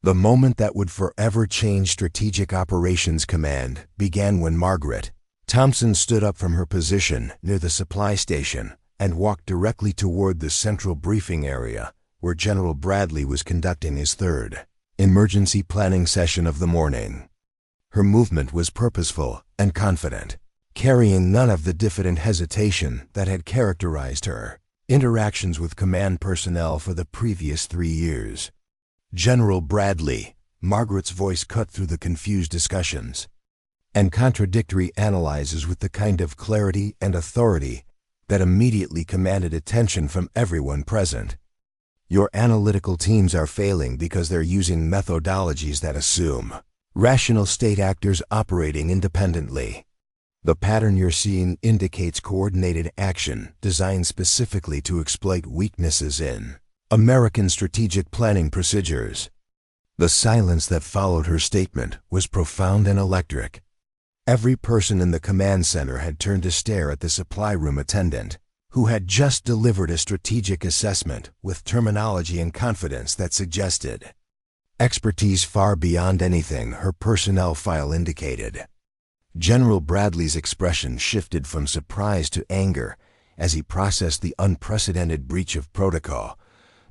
The moment that would forever change Strategic Operations Command began when Margaret Thompson stood up from her position near the supply station and walked directly toward the central briefing area where General Bradley was conducting his third emergency planning session of the morning. Her movement was purposeful and confident, carrying none of the diffident hesitation that had characterized her interactions with command personnel for the previous 3 years. General Bradley, Margaret's voice cut through the confused discussions and contradictory analyses with the kind of clarity and authority that immediately commanded attention from everyone present. Your analytical teams are failing because they're using methodologies that assume rational state actors operating independently. The pattern you're seeing indicates coordinated action designed specifically to exploit weaknesses in American strategic planning procedures. The silence that followed her statement was profound and electric. Every person in the command center had turned to stare at the supply room attendant, who had just delivered a strategic assessment with terminology and confidence that suggested expertise far beyond anything her personnel file indicated. General Bradley's expression shifted from surprise to anger as he processed the unprecedented breach of protocol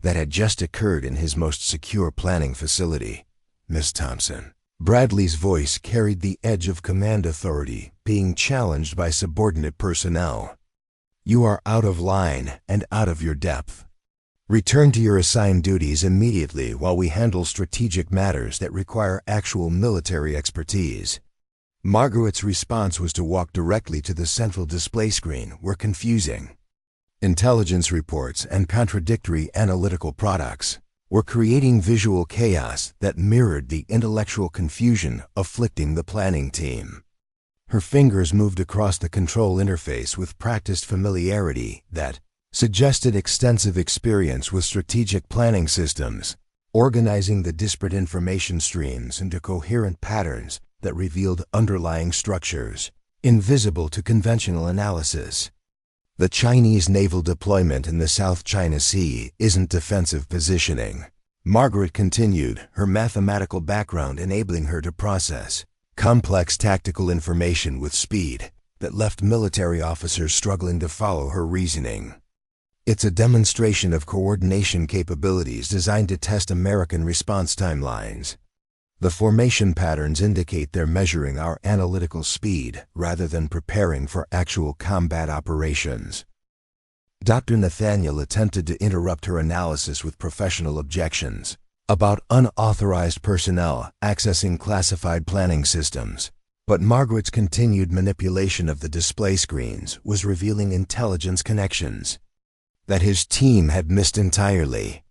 that had just occurred in his most secure planning facility. Miss Thompson. Bradley's voice carried the edge of command authority being challenged by subordinate personnel. You are out of line and out of your depth. Return to your assigned duties immediately while we handle strategic matters that require actual military expertise. Margaret's response was to walk directly to the central display screen where confusing intelligence reports and contradictory analytical products were creating visual chaos that mirrored the intellectual confusion afflicting the planning team. Her fingers moved across the control interface with practiced familiarity that suggested extensive experience with strategic planning systems, organizing the disparate information streams into coherent patterns that revealed underlying structures invisible to conventional analysis. The Chinese naval deployment in the South China Sea isn't defensive positioning. Margaret continued, her mathematical background enabling her to process complex tactical information with speed that left military officers struggling to follow her reasoning. It's a demonstration of coordination capabilities designed to test American response timelines. The formation patterns indicate they're measuring our analytical speed rather than preparing for actual combat operations. Dr. Nathaniel attempted to interrupt her analysis with professional objections about unauthorized personnel accessing classified planning systems, but Margaret's continued manipulation of the display screens was revealing intelligence connections that his team had missed entirely.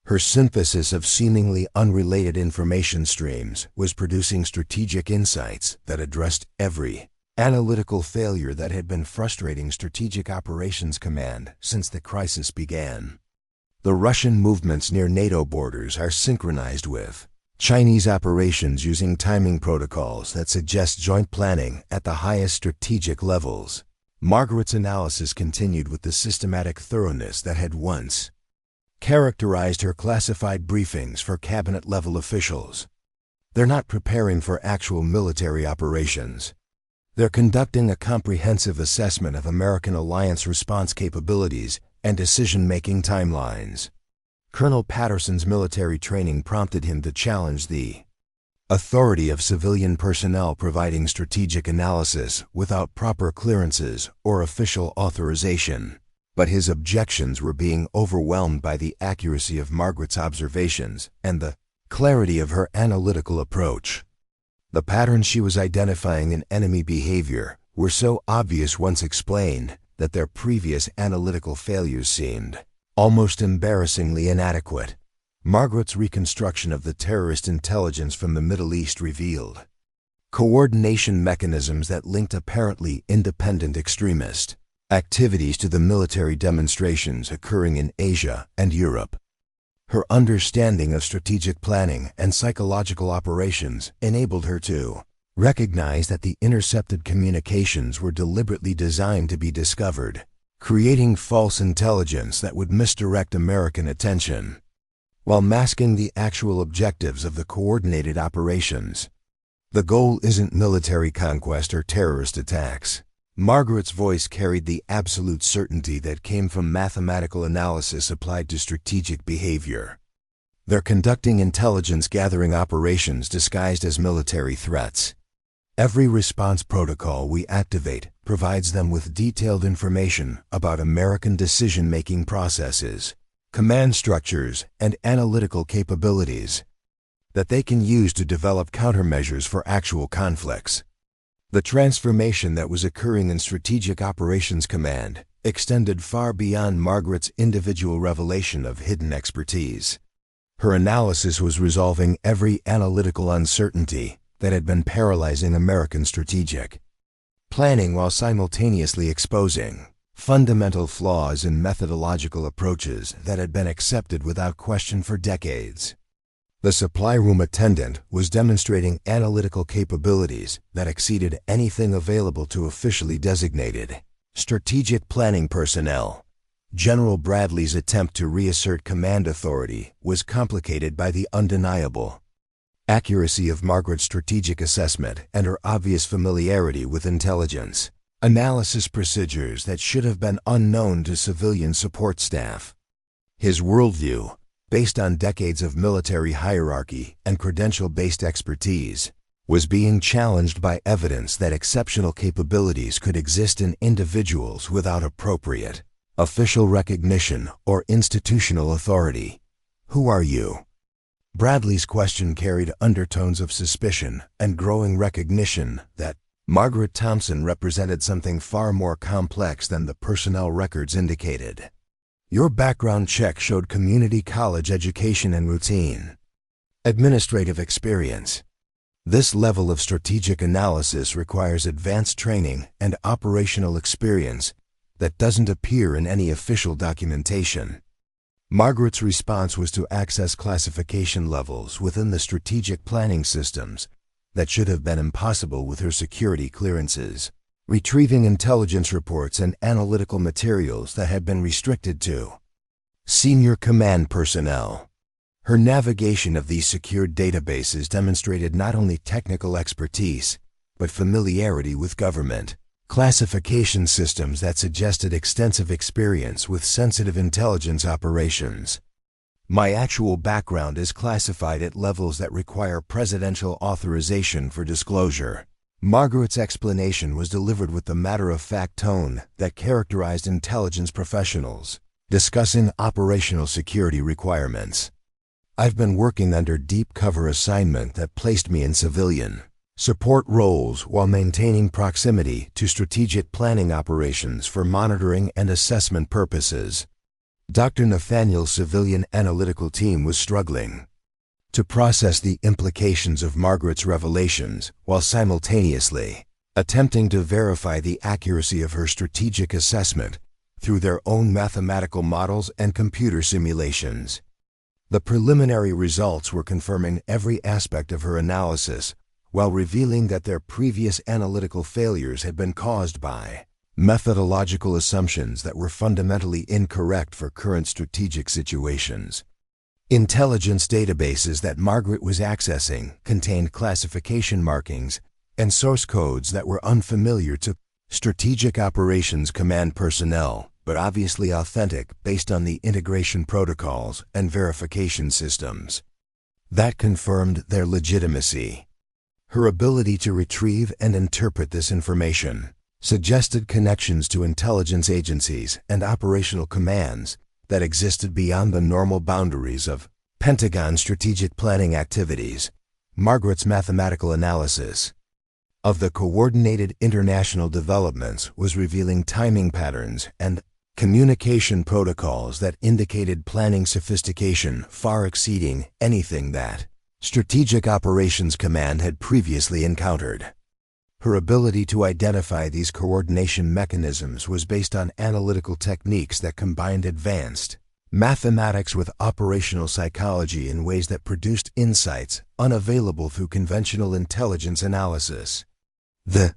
Her synthesis of seemingly unrelated information streams was producing strategic insights that addressed every analytical failure that had been frustrating Strategic Operations Command since the crisis began. The Russian movements near NATO borders are synchronized with Chinese operations using timing protocols that suggest joint planning at the highest strategic levels. Margaret's analysis continued with the systematic thoroughness that had once characterized her classified briefings for cabinet-level officials. They're not preparing for actual military operations. They're conducting a comprehensive assessment of American alliance response capabilities and decision-making timelines. Colonel Patterson's military training prompted him to challenge the authority of civilian personnel providing strategic analysis without proper clearances or official authorization. But his objections were being overwhelmed by the accuracy of Margaret's observations and the clarity of her analytical approach. The patterns she was identifying in enemy behavior were so obvious once explained that their previous analytical failures seemed almost embarrassingly inadequate. Margaret's reconstruction of the terrorist intelligence from the Middle East revealed coordination mechanisms that linked apparently independent extremist activities to the military demonstrations occurring in Asia and Europe. Her understanding of strategic planning and psychological operations enabled her to recognize that the intercepted communications were deliberately designed to be discovered, creating false intelligence that would misdirect American attention, while masking the actual objectives of the coordinated operations. The goal isn't military conquest or terrorist attacks. Margaret's voice carried the absolute certainty that came from mathematical analysis applied to strategic behavior. They're conducting intelligence-gathering operations disguised as military threats. Every response protocol we activate provides them with detailed information about American decision-making processes, command structures, and analytical capabilities that they can use to develop countermeasures for actual conflicts. The transformation that was occurring in Strategic Operations Command extended far beyond Margaret's individual revelation of hidden expertise. Her analysis was resolving every analytical uncertainty that had been paralyzing American strategic planning while simultaneously exposing fundamental flaws in methodological approaches that had been accepted without question for decades. The supply room attendant was demonstrating analytical capabilities that exceeded anything available to officially designated strategic planning personnel. General Bradley's attempt to reassert command authority was complicated by the undeniable accuracy of Margaret's strategic assessment and her obvious familiarity with intelligence analysis procedures that should have been unknown to civilian support staff. His worldview, based on decades of military hierarchy and credential-based expertise, was being challenged by evidence that exceptional capabilities could exist in individuals without appropriate official recognition or institutional authority. Who are you? Bradley's question carried undertones of suspicion and growing recognition that Margaret Thompson represented something far more complex than the personnel records indicated. Your background check showed community college education and routine administrative experience. This level of strategic analysis requires advanced training and operational experience that doesn't appear in any official documentation. Margaret's response was to access classification levels within the strategic planning systems that should have been impossible with her security clearances, retrieving intelligence reports and analytical materials that had been restricted to senior command personnel. Her navigation of these secured databases demonstrated not only technical expertise, but familiarity with government classification systems that suggested extensive experience with sensitive intelligence operations. My actual background is classified at levels that require presidential authorization for disclosure. Margaret's explanation was delivered with the matter-of-fact tone that characterized intelligence professionals discussing operational security requirements. I've been working under deep cover assignment that placed me in civilian support roles while maintaining proximity to strategic planning operations for monitoring and assessment purposes. Dr. Nathaniel's civilian analytical team was struggling to process the implications of Margaret's revelations while simultaneously attempting to verify the accuracy of her strategic assessment through their own mathematical models and computer simulations. The preliminary results were confirming every aspect of her analysis while revealing that their previous analytical failures had been caused by methodological assumptions that were fundamentally incorrect for current strategic situations. Intelligence databases that Margaret was accessing contained classification markings and source codes that were unfamiliar to Strategic Operations Command personnel, but obviously authentic based on the integration protocols and verification systems that confirmed their legitimacy. Her ability to retrieve and interpret this information suggested connections to intelligence agencies and operational commands that existed beyond the normal boundaries of Pentagon strategic planning activities. Margaret's mathematical analysis of the coordinated international developments was revealing timing patterns and communication protocols that indicated planning sophistication far exceeding anything that Strategic Operations Command had previously encountered. Her ability to identify these coordination mechanisms was based on analytical techniques that combined advanced mathematics with operational psychology in ways that produced insights unavailable through conventional intelligence analysis. The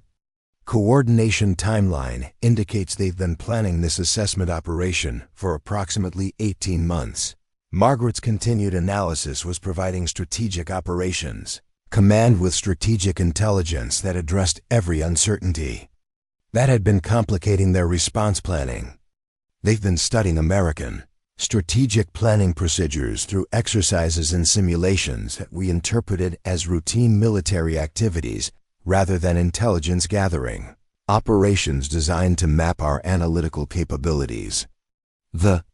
coordination timeline indicates they've been planning this assessment operation for approximately 18 months. Margaret's continued analysis was providing strategic operations, command with strategic intelligence that addressed every uncertainty that had been complicating their response planning. They've been studying American strategic planning procedures through exercises and simulations that we interpreted as routine military activities rather than intelligence gathering operations designed to map our analytical capabilities. The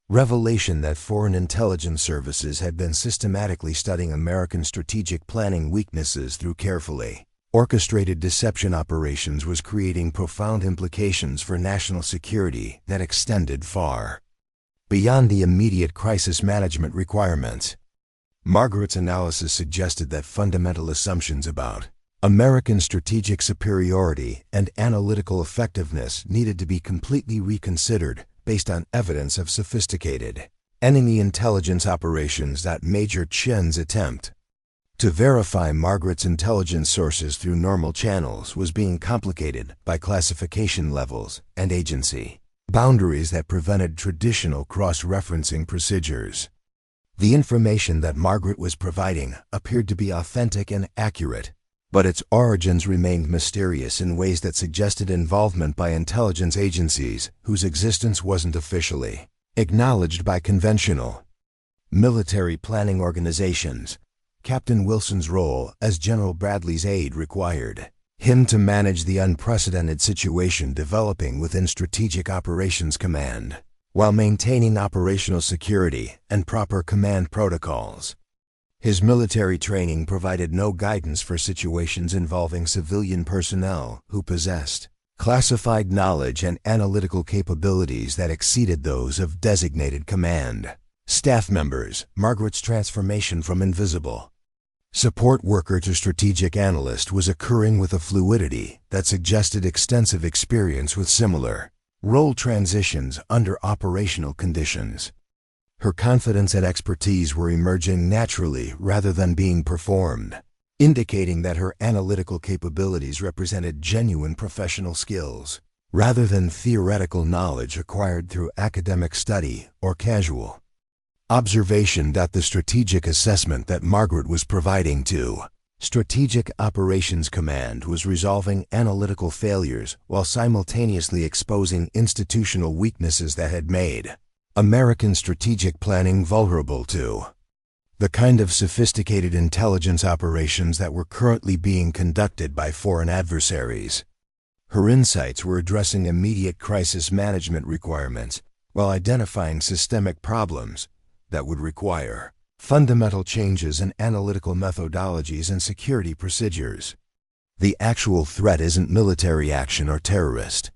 revelation that foreign intelligence services had been systematically studying American strategic planning weaknesses through carefully orchestrated deception operations was creating profound implications for national security that extended far beyond the immediate crisis management requirements. Margaret's analysis suggested that fundamental assumptions about American strategic superiority and analytical effectiveness needed to be completely reconsidered based on evidence of sophisticated enemy intelligence operations. That Major Chen's attempt to verify Margaret's intelligence sources through normal channels was being complicated by classification levels and agency boundaries that prevented traditional cross-referencing procedures. The information that Margaret was providing appeared to be authentic and accurate, but its origins remained mysterious in ways that suggested involvement by intelligence agencies whose existence wasn't officially acknowledged by conventional military planning organizations. Captain Wilson's role as General Bradley's aide required him to manage the unprecedented situation developing within Strategic Operations Command, while maintaining operational security and proper command protocols. His military training provided no guidance for situations involving civilian personnel who possessed classified knowledge and analytical capabilities that exceeded those of designated command staff members. Margaret's transformation from invisible support worker to strategic analyst was occurring with a fluidity that suggested extensive experience with similar role transitions under operational conditions. Her confidence and expertise were emerging naturally rather than being performed, indicating that her analytical capabilities represented genuine professional skills, rather than theoretical knowledge acquired through academic study or casual observation. The strategic assessment that Margaret was providing to Strategic Operations Command was resolving analytical failures while simultaneously exposing institutional weaknesses that had made American strategic planning vulnerable to the kind of sophisticated intelligence operations that were currently being conducted by foreign adversaries. Her insights were addressing immediate crisis management requirements while identifying systemic problems that would require fundamental changes in analytical methodologies and security procedures. The actual threat isn't military action or terrorist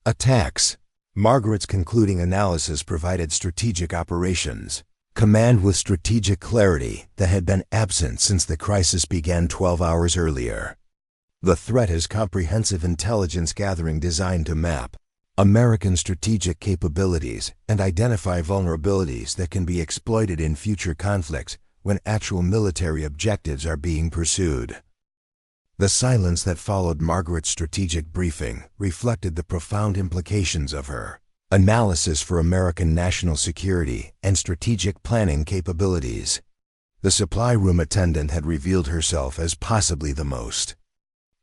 attacks. Margaret's concluding analysis provided Strategic Operations Command with strategic clarity that had been absent since the crisis began 12 hours earlier. The threat is comprehensive intelligence gathering designed to map American strategic capabilities and identify vulnerabilities that can be exploited in future conflicts when actual military objectives are being pursued. The silence that followed Margaret's strategic briefing reflected the profound implications of her analysis for American national security and strategic planning capabilities. The supply room attendant had revealed herself as possibly the most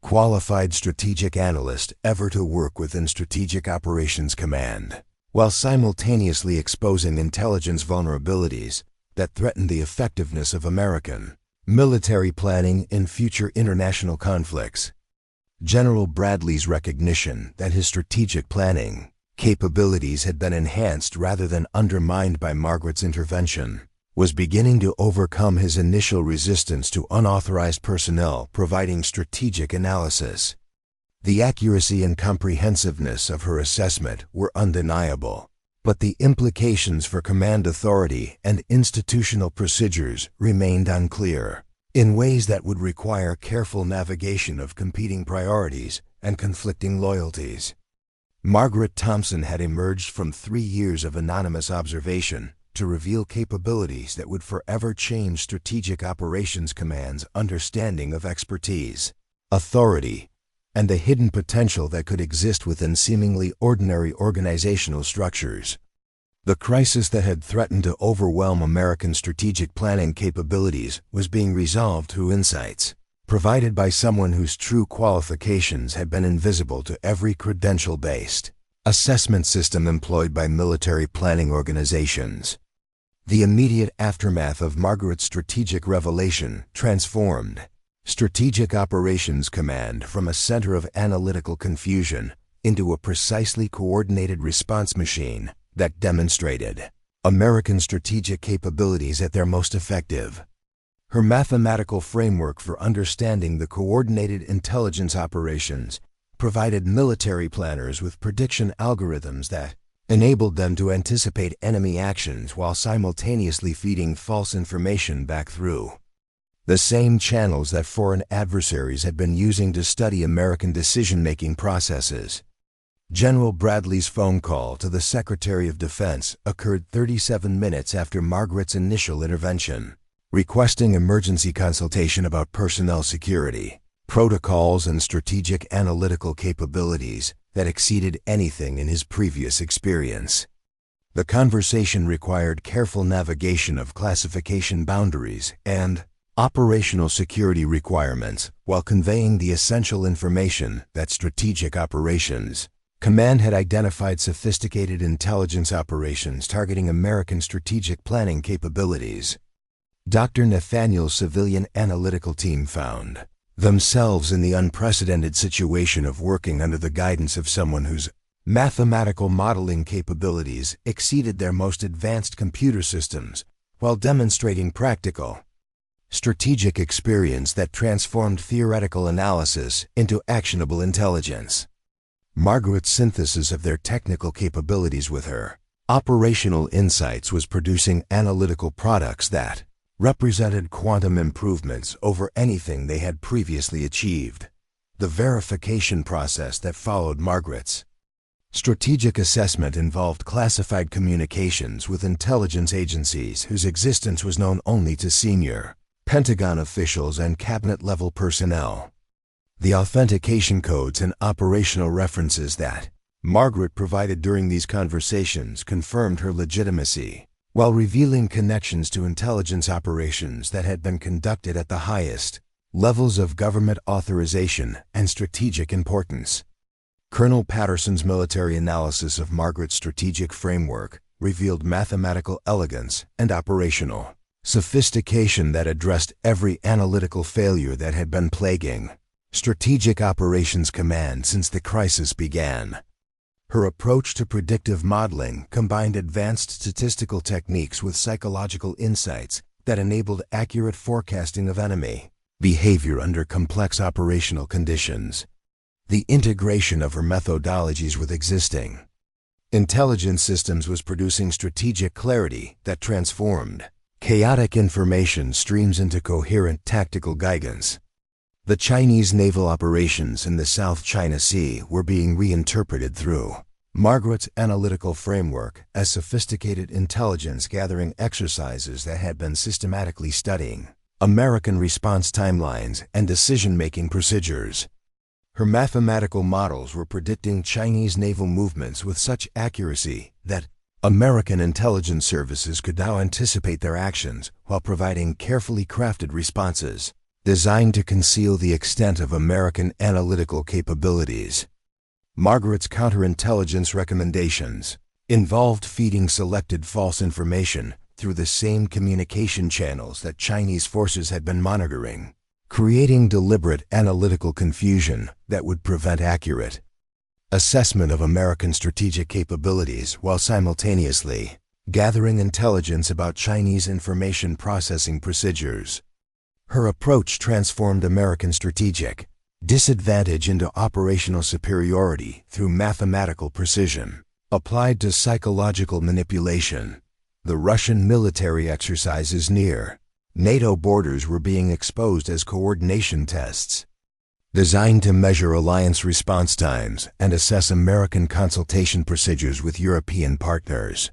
qualified strategic analyst ever to work within Strategic Operations Command, while simultaneously exposing intelligence vulnerabilities that threatened the effectiveness of American military planning in future international conflicts. General Bradley's recognition that his strategic planning capabilities had been enhanced rather than undermined by Margaret's intervention was beginning to overcome his initial resistance to unauthorized personnel providing strategic analysis. The accuracy and comprehensiveness of her assessment were undeniable, but the implications for command authority and institutional procedures remained unclear, in ways that would require careful navigation of competing priorities and conflicting loyalties. Margaret Thompson had emerged from 3 years of anonymous observation to reveal capabilities that would forever change Strategic Operations Command's understanding of expertise, authority, and the hidden potential that could exist within seemingly ordinary organizational structures. The crisis that had threatened to overwhelm American strategic planning capabilities was being resolved through insights provided by someone whose true qualifications had been invisible to every credential-based assessment system employed by military planning organizations. The immediate aftermath of Margaret's strategic revelation transformed Strategic Operations Command from a center of analytical confusion into a precisely coordinated response machine that demonstrated American strategic capabilities at their most effective. Her mathematical framework for understanding the coordinated intelligence operations provided military planners with prediction algorithms that enabled them to anticipate enemy actions while simultaneously feeding false information back through the same channels that foreign adversaries had been using to study American decision-making processes. General Bradley's phone call to the Secretary of Defense occurred 37 minutes after Margaret's initial intervention, requesting emergency consultation about personnel security, protocols, and strategic analytical capabilities that exceeded anything in his previous experience. The conversation required careful navigation of classification boundaries and operational security requirements while conveying the essential information that Strategic Operations Command had identified sophisticated intelligence operations targeting American strategic planning capabilities. Dr. Nathaniel's civilian analytical team found themselves in the unprecedented situation of working under the guidance of someone whose mathematical modeling capabilities exceeded their most advanced computer systems while demonstrating practical, strategic experience that transformed theoretical analysis into actionable intelligence. Margaret's synthesis of their technical capabilities with her operational insights was producing analytical products that represented quantum improvements over anything they had previously achieved. The verification process that followed Margaret's strategic assessment involved classified communications with intelligence agencies whose existence was known only to senior Pentagon officials and cabinet-level personnel. The authentication codes and operational references that Margaret provided during these conversations confirmed her legitimacy, while revealing connections to intelligence operations that had been conducted at the highest levels of government authorization and strategic importance. Colonel Patterson's military analysis of Margaret's strategic framework revealed mathematical elegance and operational sophistication that addressed every analytical failure that had been plaguing Strategic Operations Command since the crisis began. Her approach to predictive modeling combined advanced statistical techniques with psychological insights that enabled accurate forecasting of enemy behavior under complex operational conditions. The integration of her methodologies with existing intelligence systems was producing strategic clarity that transformed chaotic information streams into coherent tactical guidance. The Chinese naval operations in the South China Sea were being reinterpreted through Margaret's analytical framework as sophisticated intelligence-gathering exercises that had been systematically studying American response timelines and decision-making procedures. Her mathematical models were predicting Chinese naval movements with such accuracy that American intelligence services could now anticipate their actions while providing carefully crafted responses designed to conceal the extent of American analytical capabilities. Margaret's counterintelligence recommendations involved feeding selected false information through the same communication channels that Chinese forces had been monitoring, creating deliberate analytical confusion that would prevent accurate assessment of American strategic capabilities while simultaneously gathering intelligence about Chinese information processing procedures. Her approach transformed American strategic disadvantage into operational superiority through mathematical precision applied to psychological manipulation. The Russian military exercises near NATO borders were being exposed as coordination tests. designed to measure alliance response times and assess American consultation procedures with European partners.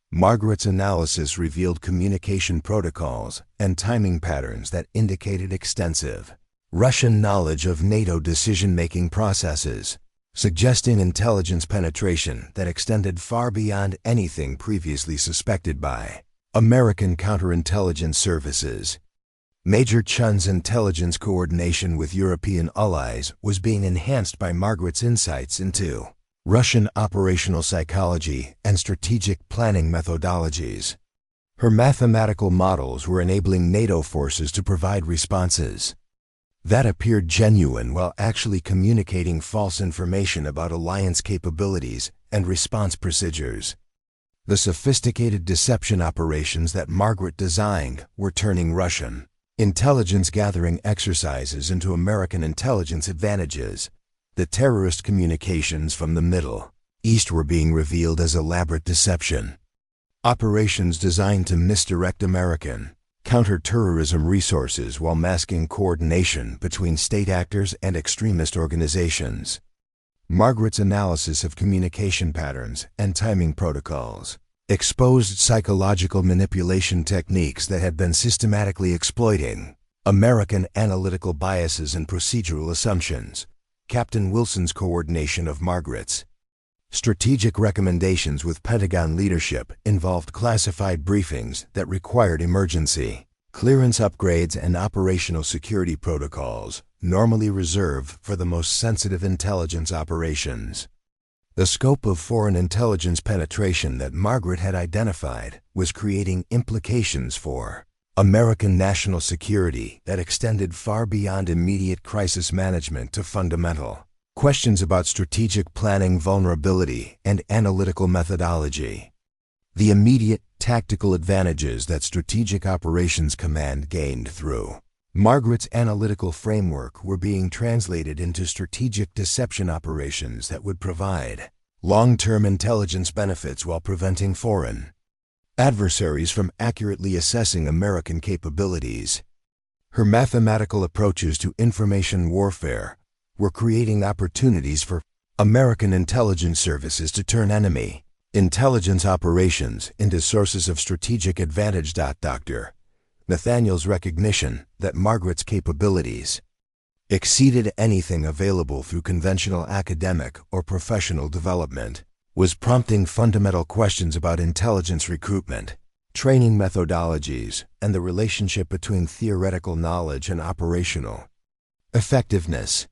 Margaret's analysis revealed communication protocols and timing patterns that indicated extensive Russian knowledge of NATO decision-making processes, suggesting intelligence penetration that extended far beyond anything previously suspected by American counterintelligence services. Major Chun's intelligence coordination with European allies was being enhanced by Margaret's insights into Russian operational psychology and strategic planning methodologies. Her mathematical models were enabling NATO forces to provide responses that appeared genuine while actually communicating false information about alliance capabilities and response procedures. The sophisticated deception operations that Margaret designed were turning Russian intelligence gathering exercises into American intelligence advantages. The terrorist communications from the Middle East were being revealed as elaborate deception operations designed to misdirect American counter-terrorism resources while masking coordination between state actors and extremist organizations. Margaret's analysis of communication patterns and timing protocols exposed psychological manipulation techniques that had been systematically exploiting American analytical biases and procedural assumptions. Captain Wilson's coordination of Margaret's strategic recommendations with Pentagon leadership involved classified briefings that required emergency clearance upgrades and operational security protocols normally reserved for the most sensitive intelligence operations. The scope of foreign intelligence penetration that Margaret had identified was creating implications for American national security that extended far beyond immediate crisis management to fundamental questions about strategic planning, vulnerability, and analytical methodology. The immediate tactical advantages that Strategic Operations Command gained through Margaret's analytical framework were being translated into strategic deception operations that would provide long-term intelligence benefits while preventing foreign adversaries from accurately assessing American capabilities. Her mathematical approaches to information warfare were creating opportunities for American intelligence services to turn enemy intelligence operations into sources of strategic advantage. Dr. Nathaniel's recognition that Margaret's capabilities exceeded anything available through conventional academic or professional development was prompting fundamental questions about intelligence recruitment, training methodologies, and the relationship between theoretical knowledge and operational effectiveness.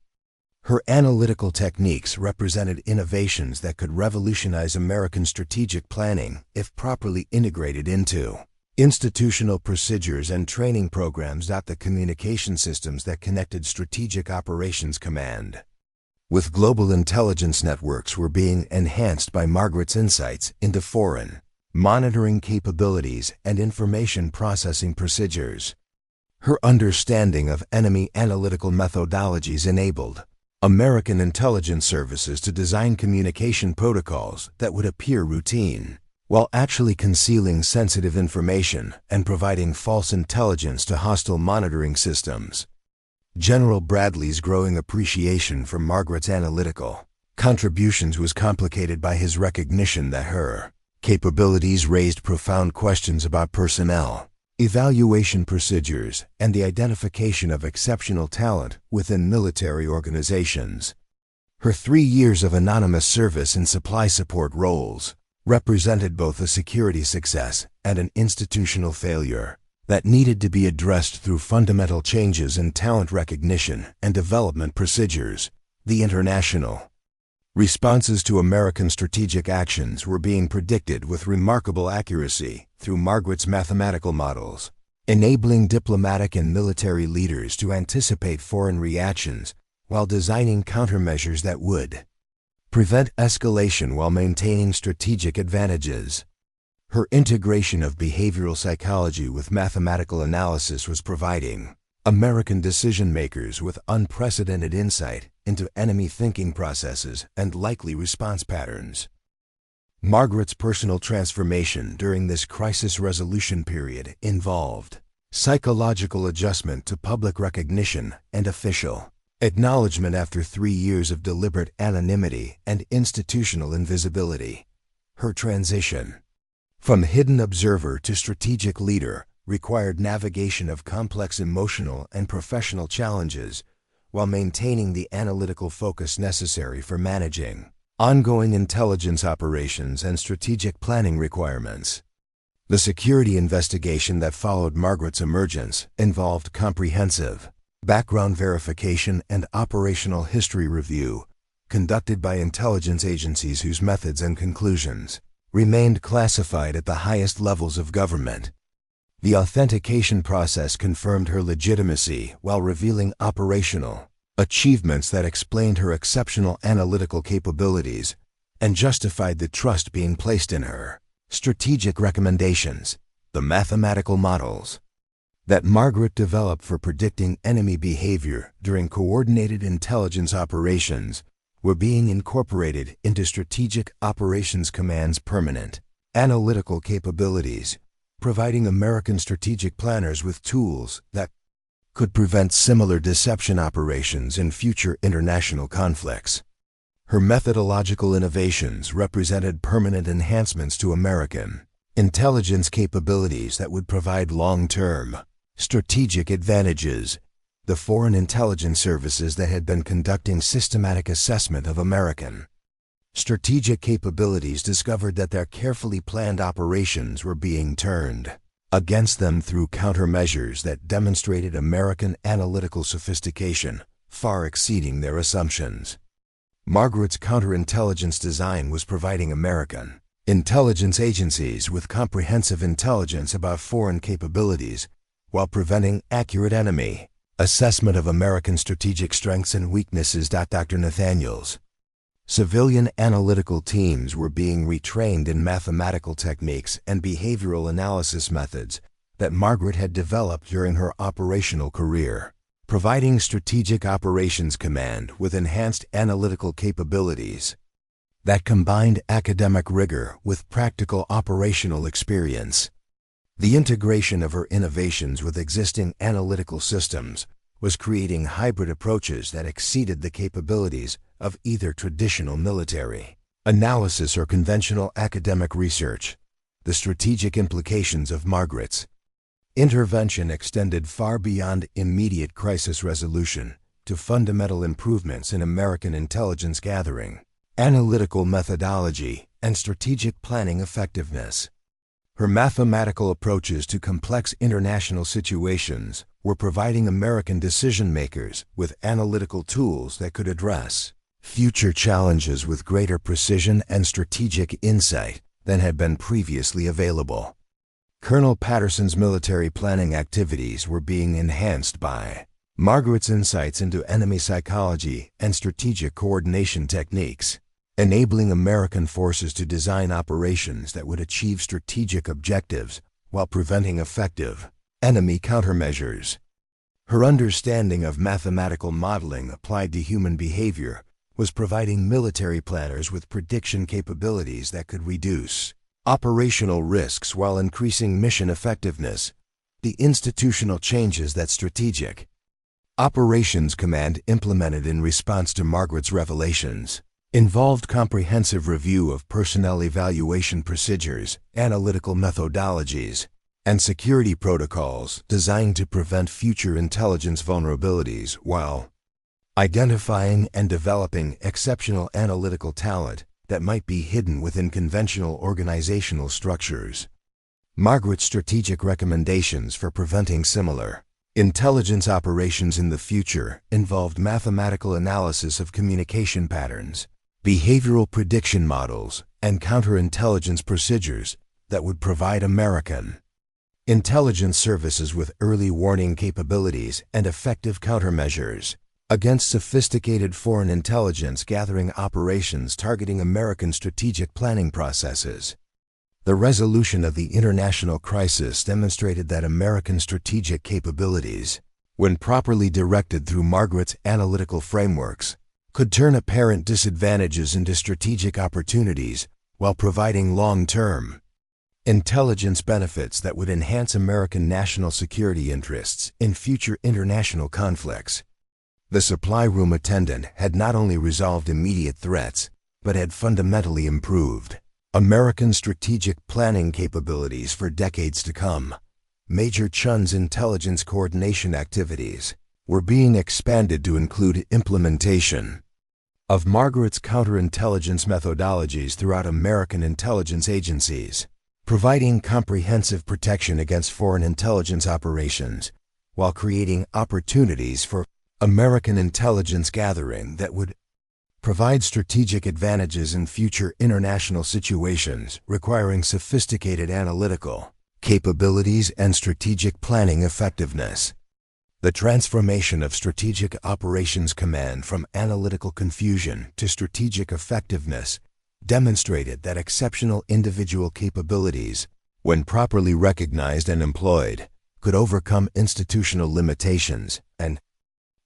Her analytical techniques represented innovations that could revolutionize American strategic planning if properly integrated into institutional procedures and training programs. The communication systems that connected Strategic Operations Command with global intelligence networks were being enhanced by Margaret's insights into foreign monitoring capabilities and information processing procedures. Her understanding of enemy analytical methodologies enabled American intelligence services to design communication protocols that would appear routine, while actually concealing sensitive information and providing false intelligence to hostile monitoring systems. General Bradley's growing appreciation for Margaret's analytical contributions was complicated by his recognition that her capabilities raised profound questions about personnel, evaluation procedures, and the identification of exceptional talent within military organizations. Her 3 years of anonymous service in supply support roles represented both a security success and an institutional failure that needed to be addressed through fundamental changes in talent recognition and development procedures. The international responses to American strategic actions were being predicted with remarkable accuracy through Margaret's mathematical models, enabling diplomatic and military leaders to anticipate foreign reactions while designing countermeasures that would prevent escalation while maintaining strategic advantages. Her integration of behavioral psychology with mathematical analysis was providing American decision-makers with unprecedented insight into enemy thinking processes and likely response patterns. Margaret's personal transformation during this crisis resolution period involved psychological adjustment to public recognition and official Acknowledgement after 3 years of deliberate anonymity and institutional invisibility. Her transition from hidden observer to strategic leader required navigation of complex emotional and professional challenges while maintaining the analytical focus necessary for managing ongoing intelligence operations and strategic planning requirements. The security investigation that followed Margaret's emergence involved comprehensive background verification and operational history review conducted by intelligence agencies whose methods and conclusions remained classified at the highest levels of government. The authentication process confirmed her legitimacy while revealing operational achievements that explained her exceptional analytical capabilities and justified the trust being placed in her. Strategic recommendations, the mathematical models that Margaret developed for predicting enemy behavior during coordinated intelligence operations were being incorporated into Strategic Operations Command's permanent analytical capabilities, providing American strategic planners with tools that could prevent similar deception operations in future international conflicts. Her methodological innovations represented permanent enhancements to American intelligence capabilities that would provide long-term strategic advantages. The foreign intelligence services that had been conducting systematic assessment of American strategic capabilities discovered that their carefully planned operations were being turned against them through countermeasures that demonstrated American analytical sophistication far exceeding their assumptions. Margaret's counterintelligence design was providing American intelligence agencies with comprehensive intelligence about foreign capabilities while preventing accurate enemy assessment of American strategic strengths and weaknesses. Dr. Nathaniel's civilian analytical teams were being retrained in mathematical techniques and behavioral analysis methods that Margaret had developed during her operational career, providing Strategic Operations Command with enhanced analytical capabilities that combined academic rigor with practical operational experience. The integration of her innovations with existing analytical systems was creating hybrid approaches that exceeded the capabilities of either traditional military analysis or conventional academic research. The strategic implications of Margaret's intervention extended far beyond immediate crisis resolution to fundamental improvements in American intelligence gathering, analytical methodology, and strategic planning effectiveness. Her mathematical approaches to complex international situations were providing American decision-makers with analytical tools that could address future challenges with greater precision and strategic insight than had been previously available. Colonel Patterson's military planning activities were being enhanced by Margaret's insights into enemy psychology and strategic coordination techniques, enabling American forces to design operations that would achieve strategic objectives while preventing effective enemy countermeasures. Her understanding of mathematical modeling applied to human behavior was providing military planners with prediction capabilities that could reduce operational risks while increasing mission effectiveness. The institutional changes that Strategic Operations Command implemented in response to Margaret's revelations involved comprehensive review of personnel evaluation procedures, analytical methodologies, and security protocols designed to prevent future intelligence vulnerabilities while identifying and developing exceptional analytical talent that might be hidden within conventional organizational structures. Margaret's strategic recommendations for preventing similar intelligence operations in the future involved mathematical analysis of communication patterns, behavioral prediction models, and counterintelligence procedures that would provide American intelligence services with early warning capabilities and effective countermeasures against sophisticated foreign intelligence gathering operations targeting American strategic planning processes. The resolution of the international crisis demonstrated that American strategic capabilities, when properly directed through Margaret's analytical frameworks, could turn apparent disadvantages into strategic opportunities while providing long-term intelligence benefits that would enhance American national security interests in future international conflicts. The supply room attendant had not only resolved immediate threats, but had fundamentally improved American strategic planning capabilities for decades to come. Major Chun's intelligence coordination activities were being expanded to include implementation of Margaret's counterintelligence methodologies throughout American intelligence agencies, providing comprehensive protection against foreign intelligence operations, while creating opportunities for American intelligence gathering that would provide strategic advantages in future international situations requiring sophisticated analytical capabilities and strategic planning effectiveness. The transformation of Strategic Operations Command from analytical confusion to strategic effectiveness demonstrated that exceptional individual capabilities, when properly recognized and employed, could overcome institutional limitations and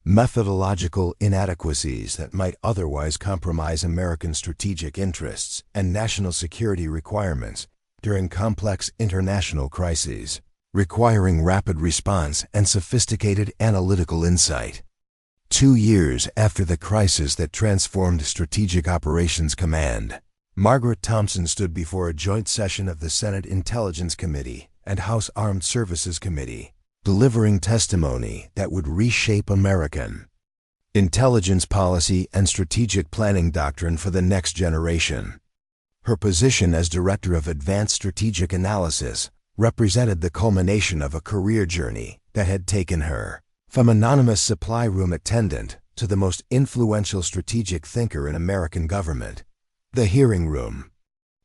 methodological inadequacies that might otherwise compromise American strategic interests and national security requirements during complex international crises, requiring rapid response and sophisticated analytical insight. 2 years after the crisis that transformed Strategic Operations Command, Margaret Thompson stood before a joint session of the Senate Intelligence Committee and House Armed Services Committee, delivering testimony that would reshape American intelligence policy and strategic planning doctrine for the next generation. Her position as Director of Advanced Strategic Analysis represented the culmination of a career journey that had taken her from anonymous supply room attendant to the most influential strategic thinker in American government. The hearing room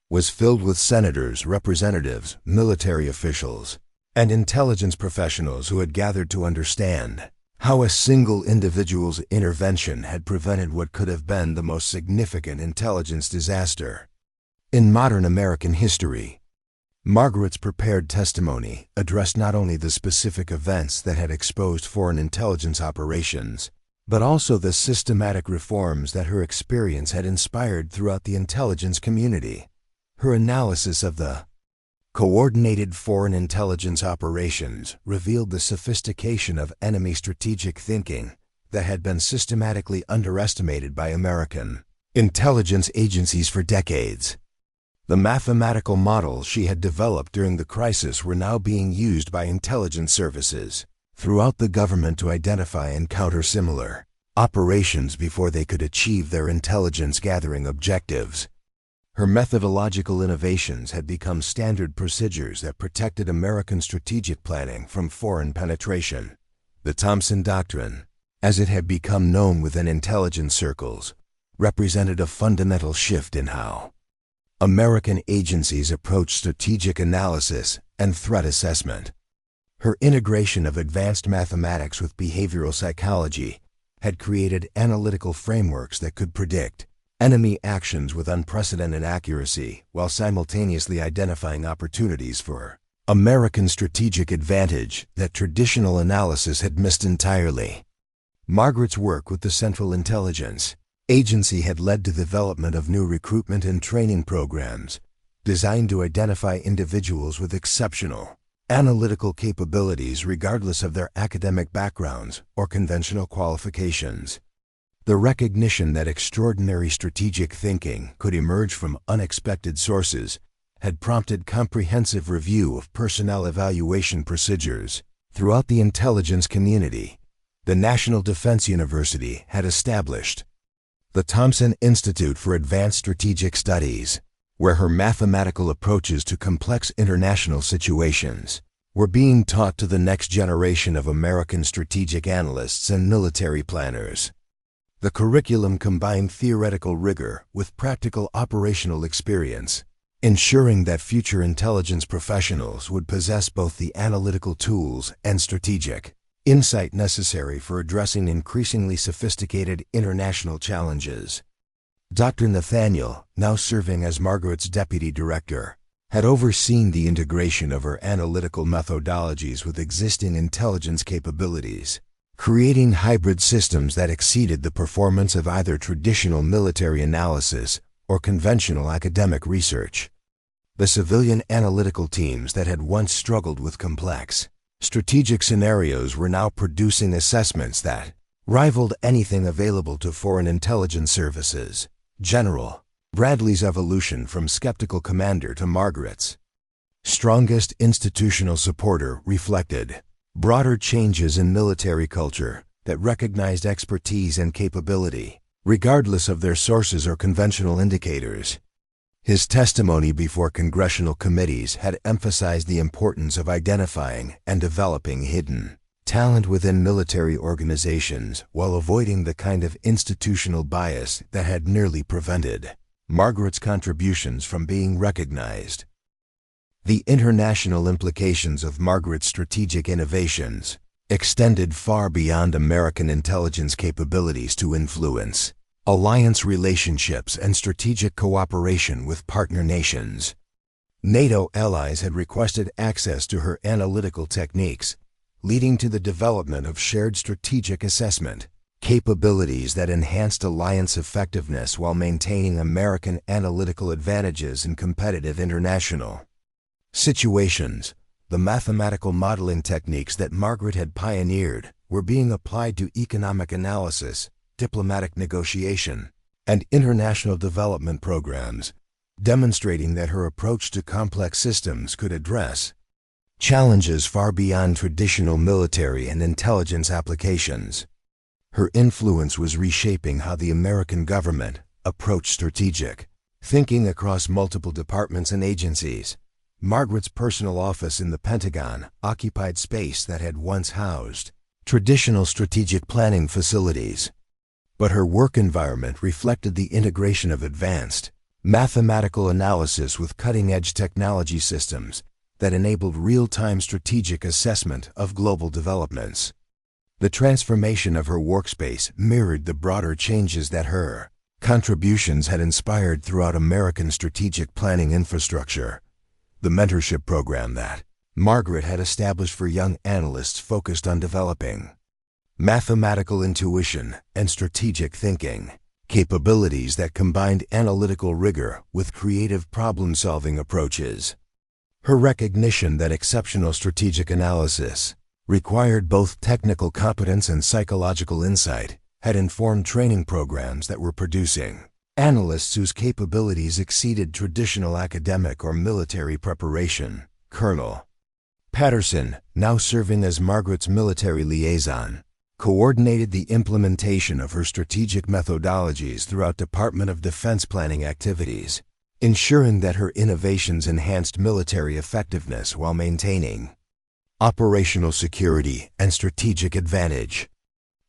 was filled with senators, representatives, military officials, and intelligence professionals who had gathered to understand how a single individual's intervention had prevented what could have been the most significant intelligence disaster in modern American history. Margaret's prepared testimony addressed not only the specific events that had exposed foreign intelligence operations, but also the systematic reforms that her experience had inspired throughout the intelligence community. Her analysis of the coordinated foreign intelligence operations revealed the sophistication of enemy strategic thinking that had been systematically underestimated by American intelligence agencies for decades. The mathematical models she had developed during the crisis were now being used by intelligence services throughout the government to identify and counter similar operations before they could achieve their intelligence gathering objectives. Her methodological innovations had become standard procedures that protected American strategic planning from foreign penetration. The Thompson Doctrine, as it had become known within intelligence circles, represented a fundamental shift in how American agencies approached strategic analysis and threat assessment. Her integration of advanced mathematics with behavioral psychology had created analytical frameworks that could predict enemy actions with unprecedented accuracy while simultaneously identifying opportunities for American strategic advantage that traditional analysis had missed entirely. Margaret's work with the Central Intelligence Agency had led to the development of new recruitment and training programs designed to identify individuals with exceptional analytical capabilities regardless of their academic backgrounds or conventional qualifications. The recognition that extraordinary strategic thinking could emerge from unexpected sources had prompted comprehensive review of personnel evaluation procedures throughout the intelligence community. The National Defense University had established the Thompson Institute for Advanced Strategic Studies, where her mathematical approaches to complex international situations were being taught to the next generation of American strategic analysts and military planners. The curriculum combined theoretical rigor with practical operational experience, ensuring that future intelligence professionals would possess both the analytical tools and strategic insight necessary for addressing increasingly sophisticated international challenges. Dr. Nathaniel, now serving as Margaret's deputy director, had overseen the integration of her analytical methodologies with existing intelligence capabilities, creating hybrid systems that exceeded the performance of either traditional military analysis or conventional academic research. The civilian analytical teams that had once struggled with complex strategic scenarios were now producing assessments that rivaled anything available to foreign intelligence services. General Bradley's evolution from skeptical commander to Margaret's strongest institutional supporter reflected broader changes in military culture that recognized expertise and capability, regardless of their sources or conventional indicators. His testimony before congressional committees had emphasized the importance of identifying and developing hidden talent within military organizations while avoiding the kind of institutional bias that had nearly prevented Margaret's contributions from being recognized. The international implications of Margaret's strategic innovations extended far beyond American intelligence capabilities to influence alliance relationships and strategic cooperation with partner nations. NATO allies had requested access to her analytical techniques, leading to the development of shared strategic assessment capabilities that enhanced alliance effectiveness while maintaining American analytical advantages in competitive international situations. The mathematical modeling techniques that Margaret had pioneered were being applied to economic analysis, diplomatic negotiation, and international development programs, demonstrating that her approach to complex systems could address challenges far beyond traditional military and intelligence applications. Her influence was reshaping how the American government approached strategic thinking across multiple departments and agencies. Margaret's personal office in the Pentagon occupied space that had once housed traditional strategic planning facilities. But her work environment reflected the integration of advanced mathematical analysis with cutting-edge technology systems that enabled real-time strategic assessment of global developments. The transformation of her workspace mirrored the broader changes that her contributions had inspired throughout American strategic planning infrastructure. The mentorship program that Margaret had established for young analysts focused on developing mathematical intuition and strategic thinking capabilities that combined analytical rigor with creative problem-solving approaches. Her recognition that exceptional strategic analysis required both technical competence and psychological insight had informed training programs that were producing analysts whose capabilities exceeded traditional academic or military preparation. Colonel Patterson, now serving as Margaret's military liaison, coordinated the implementation of her strategic methodologies throughout Department of Defense planning activities, ensuring that her innovations enhanced military effectiveness while maintaining operational security and strategic advantage.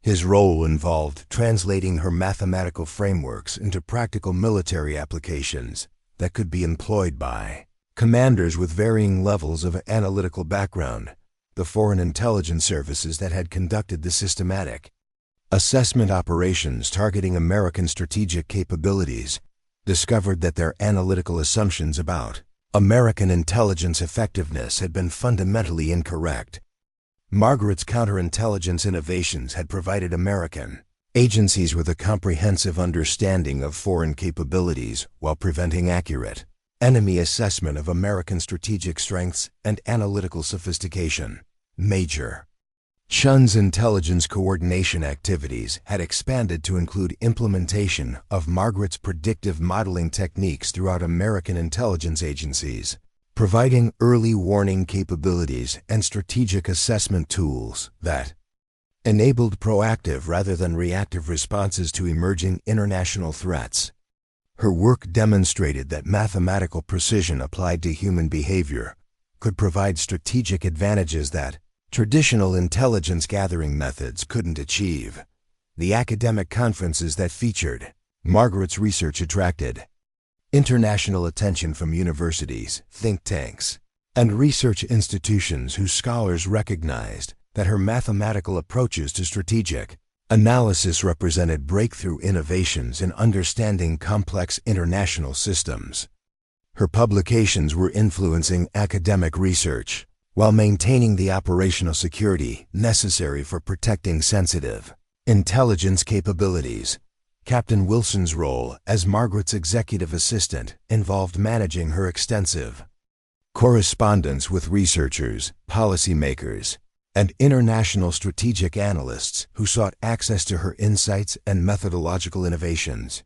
His role involved translating her mathematical frameworks into practical military applications that could be employed by commanders with varying levels of analytical background. The foreign intelligence services that had conducted the systematic assessment operations targeting American strategic capabilities discovered that their analytical assumptions about American intelligence effectiveness had been fundamentally incorrect. Margaret's counterintelligence innovations had provided American agencies with a comprehensive understanding of foreign capabilities while preventing accurate enemy assessment of American strategic strengths and analytical sophistication. Major Chun's intelligence coordination activities had expanded to include implementation of Margaret's predictive modeling techniques throughout American intelligence agencies, providing early warning capabilities and strategic assessment tools that enabled proactive rather than reactive responses to emerging international threats. Her work demonstrated that mathematical precision applied to human behavior could provide strategic advantages that traditional intelligence gathering methods couldn't achieve. The academic conferences that featured Margaret's research attracted international attention from universities, think tanks, and research institutions whose scholars recognized that her mathematical approaches to strategic analysis represented breakthrough innovations in understanding complex international systems. Her publications were influencing academic research while maintaining the operational security necessary for protecting sensitive intelligence capabilities. Captain Wilson's role as Margaret's executive assistant involved managing her extensive correspondence with researchers, policymakers, and international strategic analysts who sought access to her insights and methodological innovations.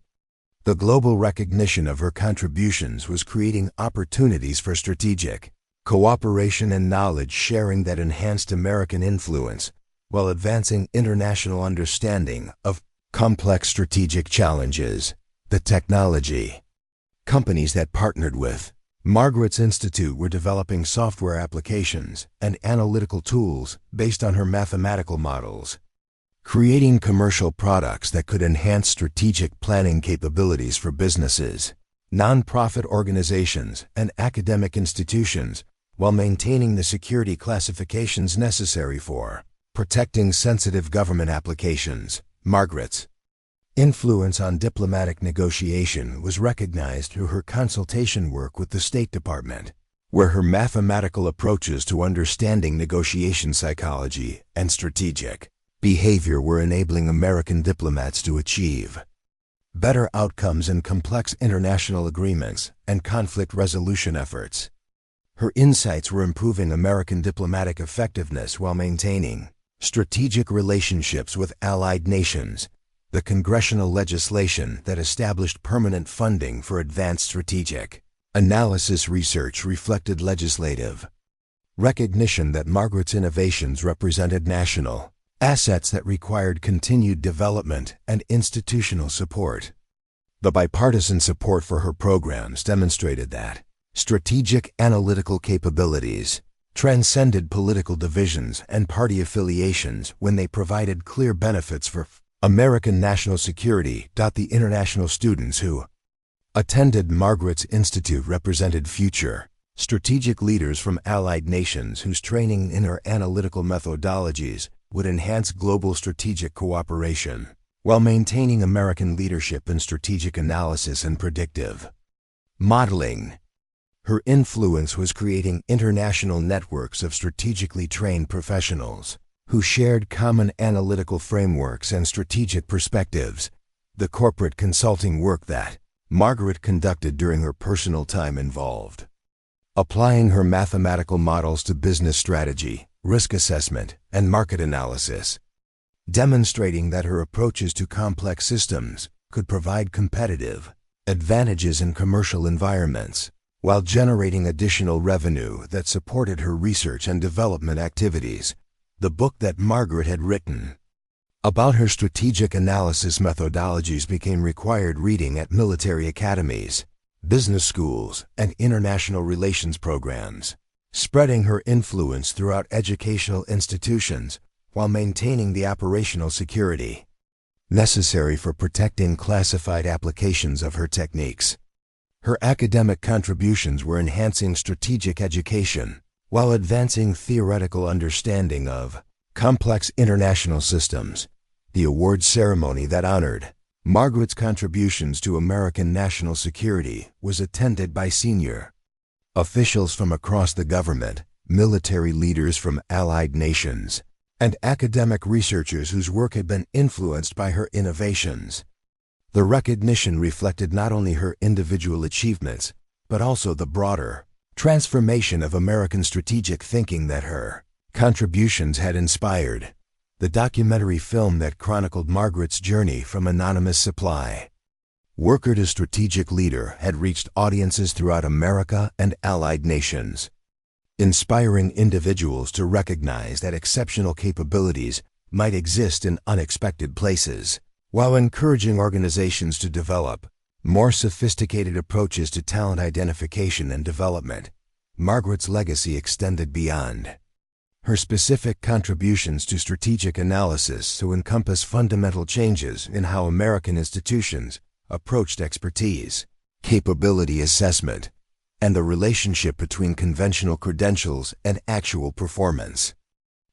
The global recognition of her contributions was creating opportunities for strategic cooperation and knowledge sharing that enhanced American influence while advancing international understanding of complex strategic challenges. The technology companies that partnered with Margaret's Institute were developing software applications and analytical tools based on her mathematical models, creating commercial products that could enhance strategic planning capabilities for businesses, nonprofit organizations, and academic institutions, while maintaining the security classifications necessary for protecting sensitive government applications. Margaret's influence on diplomatic negotiation was recognized through her consultation work with the State Department, where her mathematical approaches to understanding negotiation psychology and strategic behavior were enabling American diplomats to achieve better outcomes in complex international agreements and conflict resolution efforts. Her insights were improving American diplomatic effectiveness while maintaining strategic relationships with allied nations. The congressional legislation that established permanent funding for advanced strategic analysis research reflected legislative recognition that Margaret's innovations represented national assets that required continued development and institutional support. The bipartisan support for her programs demonstrated that strategic analytical capabilities transcended political divisions and party affiliations when they provided clear benefits for American national security. The international students who attended Margaret's Institute represented future strategic leaders from allied nations whose training in her analytical methodologies would enhance global strategic cooperation while maintaining American leadership in strategic analysis and predictive modeling. Her influence was creating international networks of strategically trained professionals who shared common analytical frameworks and strategic perspectives. The corporate consulting work that Margaret conducted during her personal time involved applying her mathematical models to business strategy, risk assessment, and market analysis, demonstrating that her approaches to complex systems could provide competitive advantages in commercial environments, while generating additional revenue that supported her research and development activities. The book that Margaret had written about her strategic analysis methodologies became required reading at military academies, business schools, and international relations programs, spreading her influence throughout educational institutions while maintaining the operational security necessary for protecting classified applications of her techniques. Her academic contributions were enhancing strategic education while advancing theoretical understanding of complex international systems. The award ceremony that honored Margaret's contributions to American national security was attended by senior officials from across the government, military leaders from allied nations, and academic researchers whose work had been influenced by her innovations. The recognition reflected not only her individual achievements, but also the broader transformation of American strategic thinking that her contributions had inspired. The documentary film that chronicled Margaret's journey from anonymous supply worker to strategic leader had reached audiences throughout America and allied nations, inspiring individuals to recognize that exceptional capabilities might exist in unexpected places, while encouraging organizations to develop more sophisticated approaches to talent identification and development. Margaret's legacy extended beyond her specific contributions to strategic analysis to encompass fundamental changes in how American institutions approached expertise, capability assessment, and the relationship between conventional credentials and actual performance.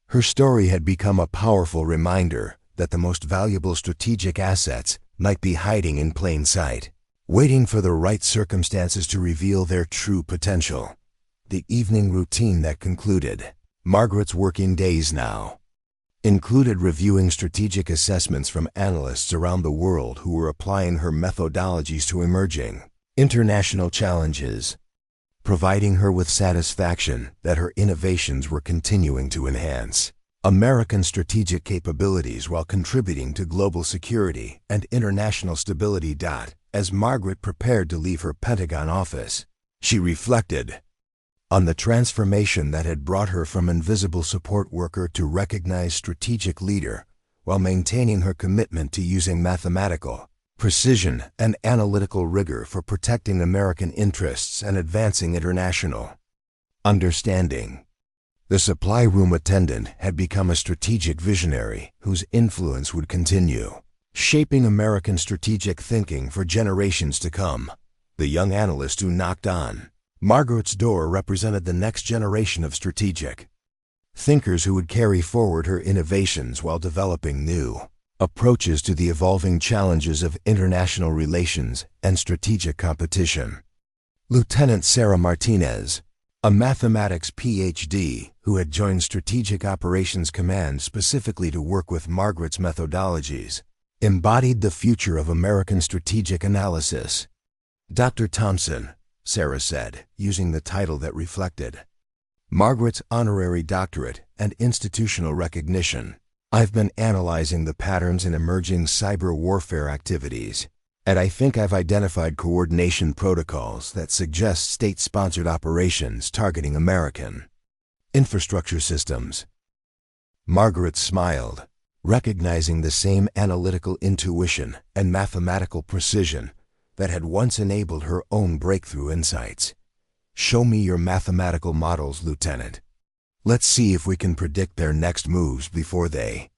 Her story had become a powerful reminder that the most valuable strategic assets might be hiding in plain sight, waiting for the right circumstances to reveal their true potential. The evening routine that concluded Margaret's working days now included reviewing strategic assessments from analysts around the world who were applying her methodologies to emerging international challenges, providing her with satisfaction that her innovations were continuing to enhance American strategic capabilities while contributing to global security and international stability. As Margaret prepared to leave her Pentagon office, she reflected on the transformation that had brought her from invisible support worker to recognized strategic leader, while maintaining her commitment to using mathematical precision and analytical rigor for protecting American interests and advancing international understanding. The supply room attendant had become a strategic visionary whose influence would continue, shaping American strategic thinking for generations to come. The young analyst who knocked on Margaret's door represented the next generation of strategic thinkers who would carry forward her innovations while developing new approaches to the evolving challenges of international relations and strategic competition. Lieutenant Sarah Martinez, a mathematics PhD who had joined Strategic Operations Command specifically to work with Margaret's methodologies, embodied the future of American strategic analysis. Dr. Thompson, Sarah said, using the title that reflected Margaret's honorary doctorate and institutional recognition. I've been analyzing the patterns in emerging cyber warfare activities, and I think I've identified coordination protocols that suggest state-sponsored operations targeting American infrastructure systems. Margaret smiled, recognizing the same analytical intuition and mathematical precision that had once enabled her own breakthrough insights. Show me your mathematical models, Lieutenant. Let's see if we can predict their next moves before they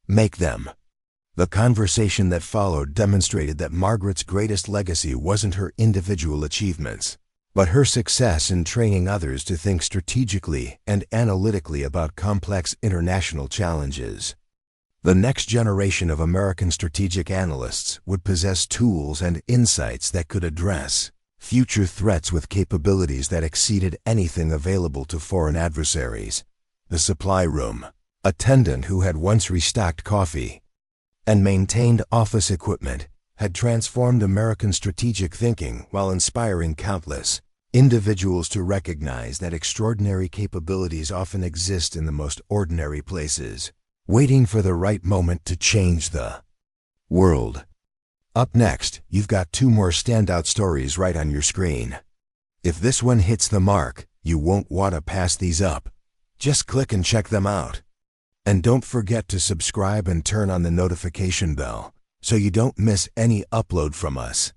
make them. The conversation that followed demonstrated that Margaret's greatest legacy wasn't her individual achievements, but her success in training others to think strategically and analytically about complex international challenges. The next generation of American strategic analysts would possess tools and insights that could address future threats with capabilities that exceeded anything available to foreign adversaries. The supply room attendant who had once restocked coffee and maintained office equipment had transformed American strategic thinking while inspiring countless individuals to recognize that extraordinary capabilities often exist in the most ordinary places, waiting for the right moment to change the world. Up next, you've got two more standout stories right on your screen. If this one hits the mark, you won't want to pass these up. Just click and check them out. And don't forget to subscribe and turn on the notification bell so you don't miss any upload from us.